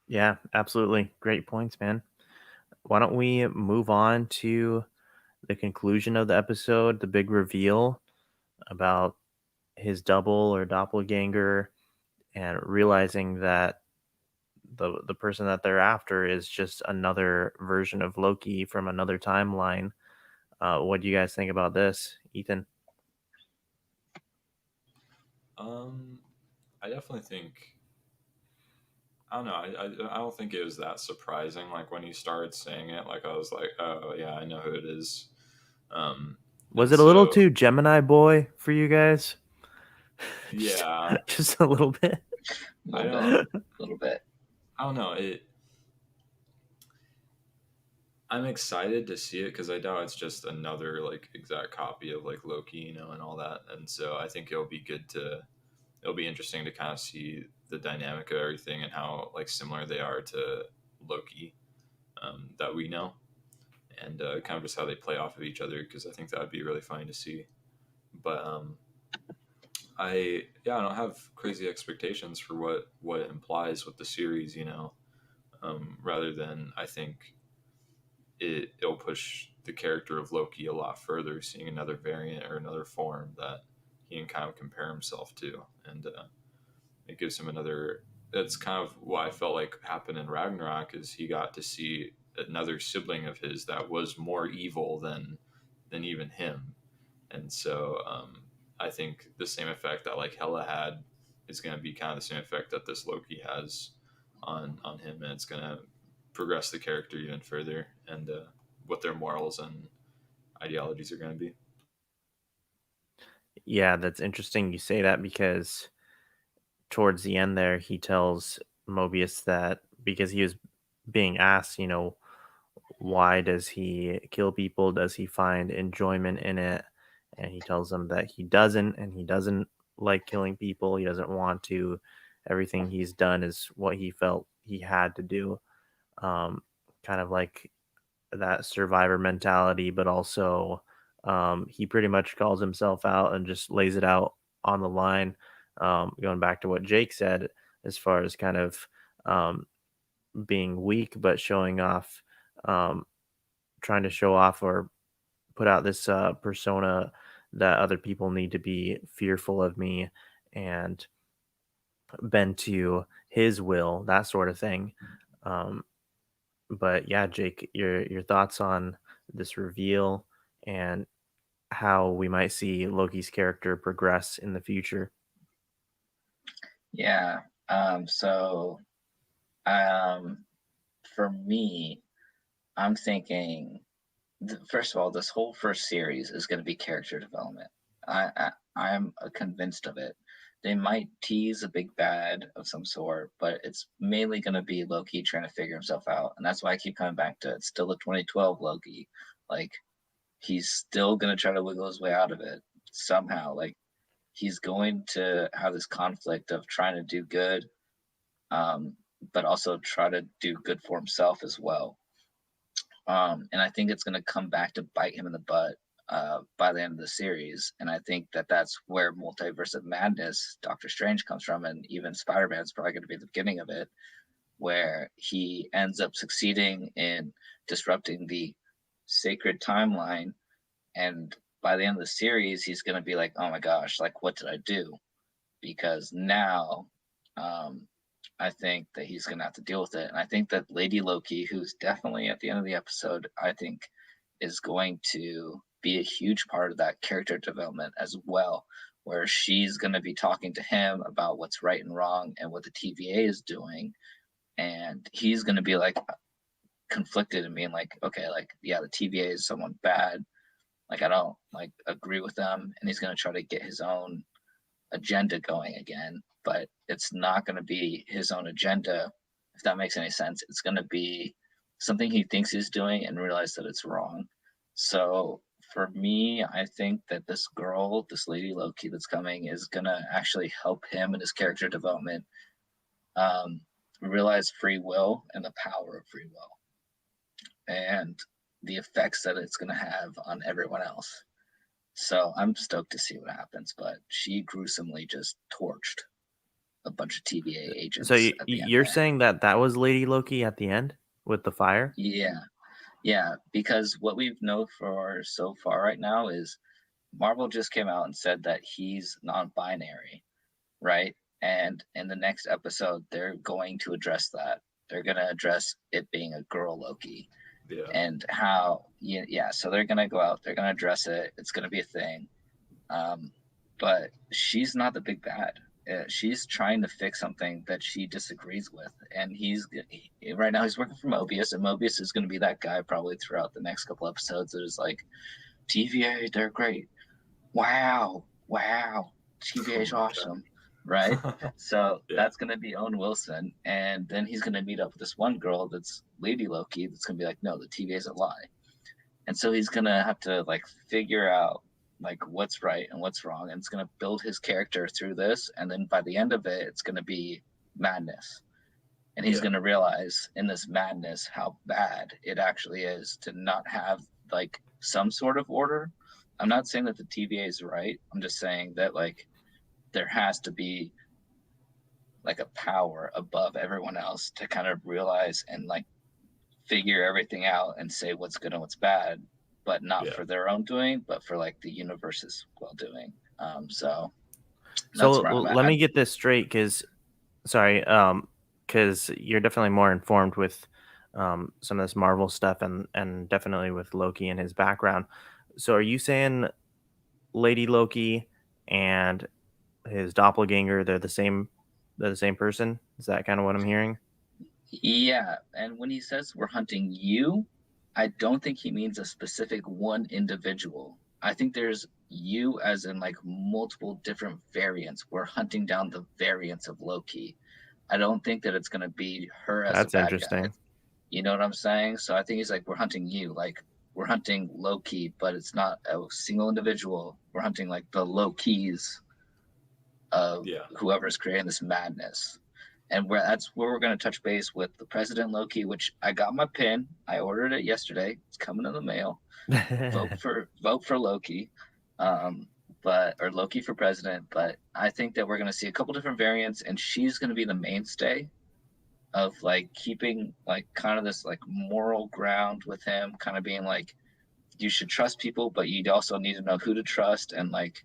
Yeah, absolutely. Great points, man. Why don't we move on to the conclusion of the episode, the big reveal about his double or doppelganger, and realizing that the person that they're after is just another version of Loki from another timeline. What do you guys think about this, Ethan? I definitely think I don't know. I don't think it was that surprising. Like when he started saying it, like I was like, oh yeah, I know who it is. Was And it a little so too Gemini boy for you guys? just, yeah, just a little bit. A I little bit, don't a little bit. I don't know it. I'm excited to see it because I doubt it's just another like exact copy of like Loki, you know, and all that. And so I think it'll be interesting to kind of see the dynamic of everything and how like similar they are to Loki, that we know, and kind of just how they play off of each other, because I think that would be really funny to see. But I don't have crazy expectations for what it implies with the series, you know. Rather than, I think it'll push the character of Loki a lot further, seeing another variant or another form that he can kind of compare himself to, and it gives him another. That's kind of what I felt like happened in Ragnarok, is he got to see another sibling of his that was more evil than even him, and so I think the same effect that like Hela had is going to be kind of the same effect that this Loki has on him, and it's going to progress the character even further, and what their morals and ideologies are going to be. Yeah, that's interesting you say that because towards the end there, he tells Mobius that because he was being asked, why does he kill people? Does he find enjoyment in it? And he tells them that he doesn't, and he doesn't like killing people. He doesn't want to. Everything he's done is what he felt he had to do. Um, Kind of like that survivor mentality, but also he pretty much calls himself out and just lays it out on the line. Going back to what Jake said, as far as kind of um, being weak, but showing off, um, trying to show off or put out this persona that other people need to be fearful of me and bend to his will, that sort of thing. Um, but yeah, Jake, your thoughts on this reveal and how we might see Loki's character progress in the future. Yeah. So um, for me, I'm thinking, first of all, this whole first series is going to be character development. I'm convinced of it. They might tease a big bad of some sort, but it's mainly going to be Loki trying to figure himself out, and that's why I keep coming back to it. It's still the 2012 Loki. Like, he's still going to try to wiggle his way out of it somehow. Like, he's going to have this conflict of trying to do good, um, but also try to do good for himself as well. And I think it's going to come back to bite him in the butt by the end of the series. And I think that that's where Multiverse of Madness, Doctor Strange comes from, and even Spider Man's probably going to be the beginning of it, where he ends up succeeding in disrupting the sacred timeline. And by the end of the series, he's going to be like, oh my gosh, like, what did I do? Because now um, I think that he's going to have to deal with it. And I think that Lady Loki, who's definitely at the end of the episode, I think is going to be a huge part of that character development as well, where she's going to be talking to him about what's right and wrong and what the TVA is doing. And he's going to be like conflicted and being like, okay, like, yeah, the TVA is someone bad. Like, I don't like agree with them. And he's going to try to get his own agenda going again, but it's not going to be his own agenda, if that makes any sense. It's going to be something he thinks he's doing and realize that it's wrong. So for me, I think that this girl, this Lady Loki that's coming, is going to actually help him in his character development, um, realize free will and the power of free will and the effects that it's going to have on everyone else. So I'm stoked to see what happens, but she gruesomely just torched a bunch of TVA So agents at the end you're there. saying that that was Lady Loki at the end with the fire? Yeah, yeah, because what we know for so far right now is Marvel just came out and said that he's non-binary, right? And in the next episode, they're going to address that. They're going to address it being a girl Loki Yeah. and how, yeah. So they're going to go out, they're going to address it. It's going to be a thing. Um, but she's not the big bad. She's trying to fix something that she disagrees with, and right now he's working for Mobius, and Mobius is going to be that guy probably throughout the next couple episodes that is like, TVA, they're great. Wow, TVA Oh is my god. awesome. right? So Yeah. that's gonna be Owen Wilson, and then he's gonna meet up with this one girl that's Lady Loki. That's gonna be like, no, the TVA is a lie, and so he's gonna have to like figure out like what's right and what's wrong, and it's gonna build his character through this, and then by the end of it, it's gonna be madness, and he's Yeah. gonna realize in this madness how bad it actually is to not have like some sort of order. I'm not saying that the TVA is right. I'm just saying that like there has to be like a power above everyone else to kind of realize and like figure everything out and say what's good and what's bad, but not Yeah. for their own doing, but for like the universe's well doing. So So that's where I'm let at. me get this straight, because sorry, because you're definitely more informed with some of this Marvel stuff, and definitely with Loki and his background. So are you saying Lady Loki and his doppelganger, they're the same person? Is that kind of what I'm hearing? Yeah, and when he says we're hunting you, I don't think he means a specific one individual. I think there's you as in like multiple different variants. We're hunting down the variants of Loki. I don't think that it's gonna be her as a That's bad guy. interesting. You know what I'm saying? So I think he's like, we're hunting you, like we're hunting Loki, but it's not a single individual. We're hunting like the Lokis of Yeah. whoever's creating this madness. And that's where we're going to touch base with the President Loki, which I got my pin. I ordered it yesterday. It's coming in the mail. Vote for Loki, um, but or Loki for president. But I think that we're going to see a couple different variants, and she's going to be the mainstay of like keeping like kind of this like moral ground with him, kind of being like you should trust people, but you also need to know who to trust, and like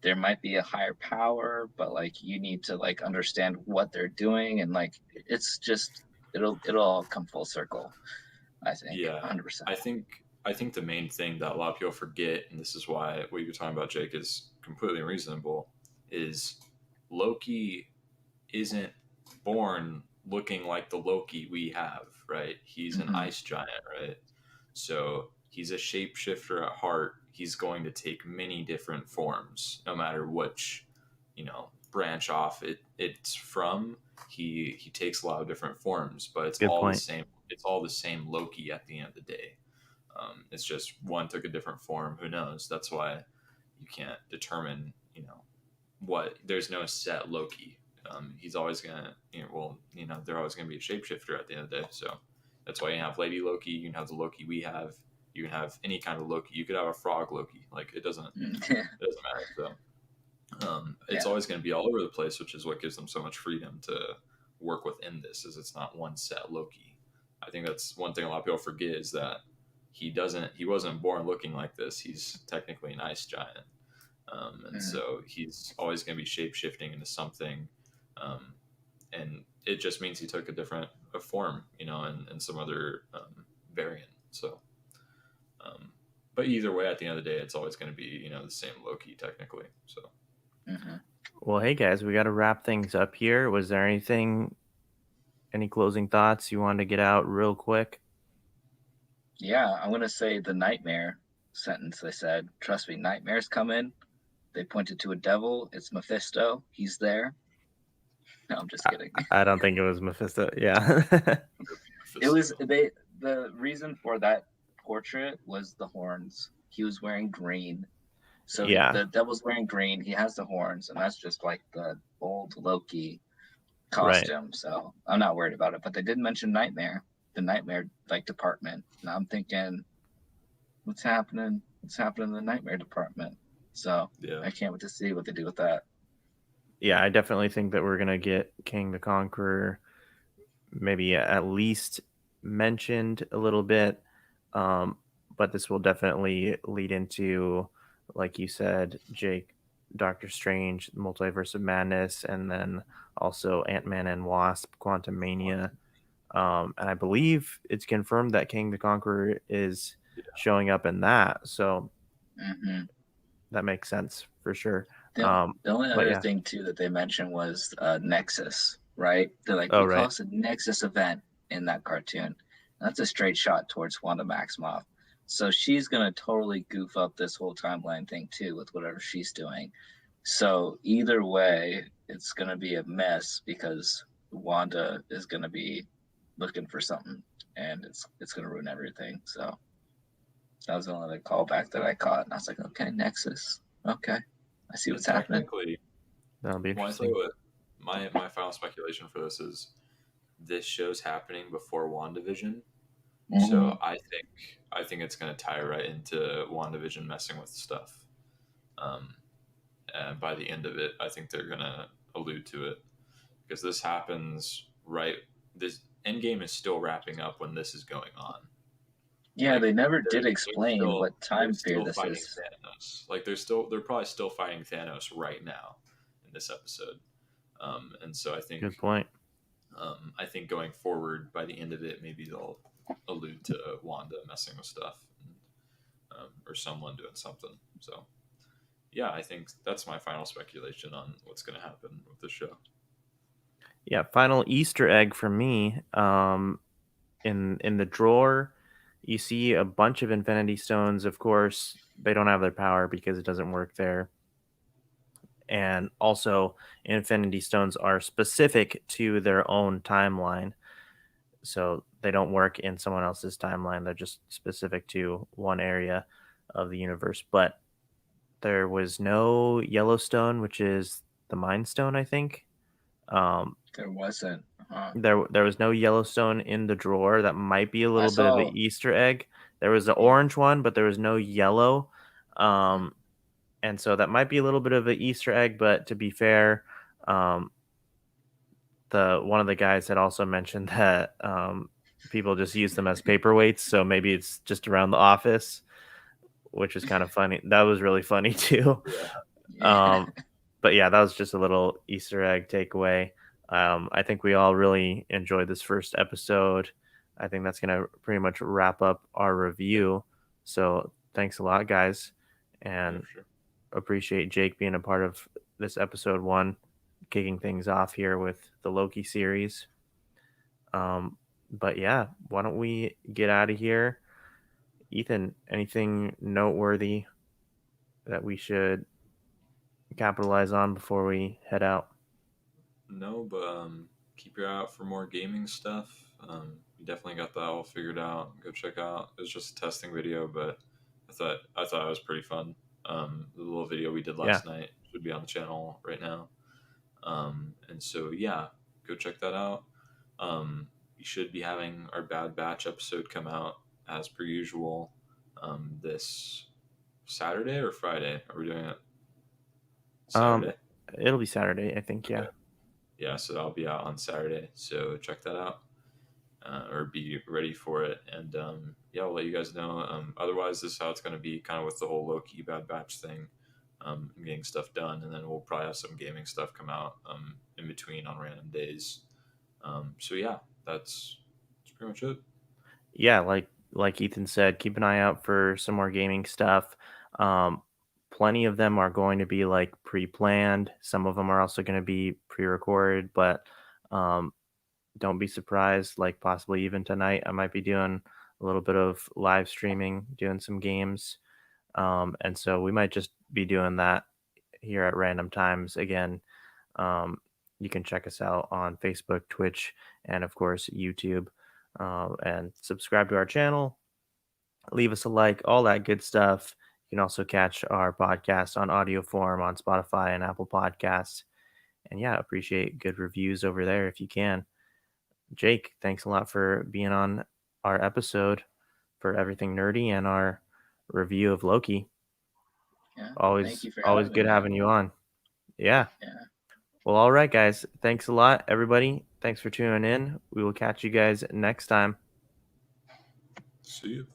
there might be a higher power, but like you need to like understand what they're doing, and like it's just it'll all come full circle. I think Yeah. 100%. I think the main thing that a lot of people forget, and this is why what you're talking about, Jake, is completely reasonable, is Loki isn't born looking like the Loki we have, right? He's an Mm-hmm. ice giant, right? So he's a shapeshifter at heart. He's going to take many different forms, no matter which, branch off it's from. He takes a lot of different forms, but it's Good all the point. same. It's all the same Loki at the end of the day. It's just one took a different form. Who knows? That's why you can't determine, what. There's no set Loki. He's always gonna, they're always gonna be a shapeshifter at the end of the day. So that's why you have Lady Loki. You can have the Loki we have. You can have any kind of Loki. You could have a frog Loki. Like it doesn't matter. So it's Yeah. always going to be all over the place, which is what gives them so much freedom to work within this. Is it's not one set Loki. I think that's one thing a lot of people forget is that he wasn't born looking like this. He's technically an ice giant, and Mm-hmm. so he's always going to be shape shifting into something, um, and it just means he took a form, and some other variant. So, um, but either way, at the end of the day, it's always going to be the same Loki technically. So. Mm-hmm. Well, hey guys, we got to wrap things up here. Was there any closing thoughts you wanted to get out real quick? Yeah, I'm gonna say the nightmare sentence. They said, "Trust me, nightmares come in." They pointed to a devil. It's Mephisto. He's there. No, I'm just kidding. I don't think it was Mephisto. Yeah. It Mephisto. was they. The reason for that portrait was the horns. He was wearing green, so Yeah. the devil's wearing green. He has the horns, and that's just like the old Loki Right. costume. So I'm not worried about it. But they did mention Nightmare, the Nightmare like department. And I'm thinking, what's happening? What's happening in the Nightmare department? So Yeah. I can't wait to see what they do with that. Yeah, I definitely think that we're gonna get King the Conqueror maybe at least mentioned a little bit. Um, but this will definitely lead into, like you said, Jake, Doctor Strange, Multiverse of Madness, and then also Ant-Man and Wasp, Quantum Mania. And I believe it's confirmed that King the Conqueror is Yeah. showing up in that. So Mm-hmm. that makes sense for sure. The only But other yeah. thing too that they mentioned was Nexus, right? They're like, Oh, we call right. this a Nexus event in that cartoon. And that's a straight shot towards Wanda Maximoff. So she's gonna totally goof up this whole timeline thing too with whatever she's doing. So either way, it's going to be a mess because Wanda is going to be looking for something, and it's going to ruin everything. So that was the only callback that I caught, and I was like, okay, Nexus. Okay, I see what's happening. Technically, That'll be well, I tell interesting. you what, my final speculation for this is this show's happening before WandaVision. So I think it's going to tie right into WandaVision messing with stuff. Um, and by the end of it, I think they're going to allude to it because this happens right. This Endgame is still wrapping up when this is going on. Yeah, Like they never did they're explain still what time period this fighting is. Thanos. Like they're probably still fighting Thanos right now in this episode. And so Good point. I think going forward, by the end of it, maybe they'll allude to Wanda messing with stuff, or someone doing something. So, yeah, I think that's my final speculation on what's going to happen with the show. Yeah, final Easter egg for me. In the drawer, you see a bunch of Infinity Stones. Of course, they don't have their power because it doesn't work there. And also, Infinity Stones are specific to their own timeline. So they don't work in someone else's timeline. They're just specific to one area of the universe. But there was no Yellowstone, which is the Mind Stone, I think. There wasn't. There was no Yellowstone in the drawer. That might be a I little bit of an saw. Easter egg. There was the orange one, but there was no yellow. And so that might be a little bit of an Easter egg, but to be fair, the one of the guys had also mentioned that people just use them as paperweights, so maybe it's just around the office, which is kind of funny. That was really funny too. Yeah. But yeah, that was just a little Easter egg takeaway. I think we all really enjoyed this first episode. I think that's going to pretty much wrap up our review. So thanks a lot, guys, and Sure. appreciate Jake being a part of this episode 1, kicking things off here with the Loki series. But yeah, why don't we get out of here? Ethan, anything noteworthy that we should capitalize on before we head out? No, but keep your eye out for more gaming stuff. You definitely got that all figured out. Go check out. It was just a testing video, but I thought it was pretty fun. The little video we did Yeah. last night should be on the channel right now. And so yeah, go check that out. We should be having our Bad Batch episode come out as per usual this Saturday or Friday. Are we doing it Saturday? It'll be Saturday, I think. Yeah. Okay. Yeah, so that'll be out on Saturday. So check that out, or be ready for it. And yeah, I'll let you guys know. Otherwise, this is how it's going to be, kind of with the whole Loki Bad Batch thing, getting stuff done, and then we'll probably have some gaming stuff come out in between on random days. So yeah, that's pretty much it. Yeah, like Ethan said, keep an eye out for some more gaming stuff. Plenty of them are going to be like pre-planned. Some of them are also going to be pre-recorded, but don't be surprised. Like possibly even tonight, I might be doing a little bit of live streaming, doing some games, and so we might just be doing that here at random times again. You can check us out on Facebook, Twitch, and of course YouTube, and subscribe to our channel. Leave us a like, all that good stuff. You can also catch our podcast on audio form on Spotify and Apple Podcasts. And yeah, appreciate good reviews over there if you can. Jake, thanks a lot for being on our episode for Everything Nerdy and our review of Loki. Yeah. Always Thank you for always having good me. having you on. Yeah. Yeah. Well, all right, guys. Thanks a lot, everybody. Thanks for tuning in. We will catch you guys next time. See you.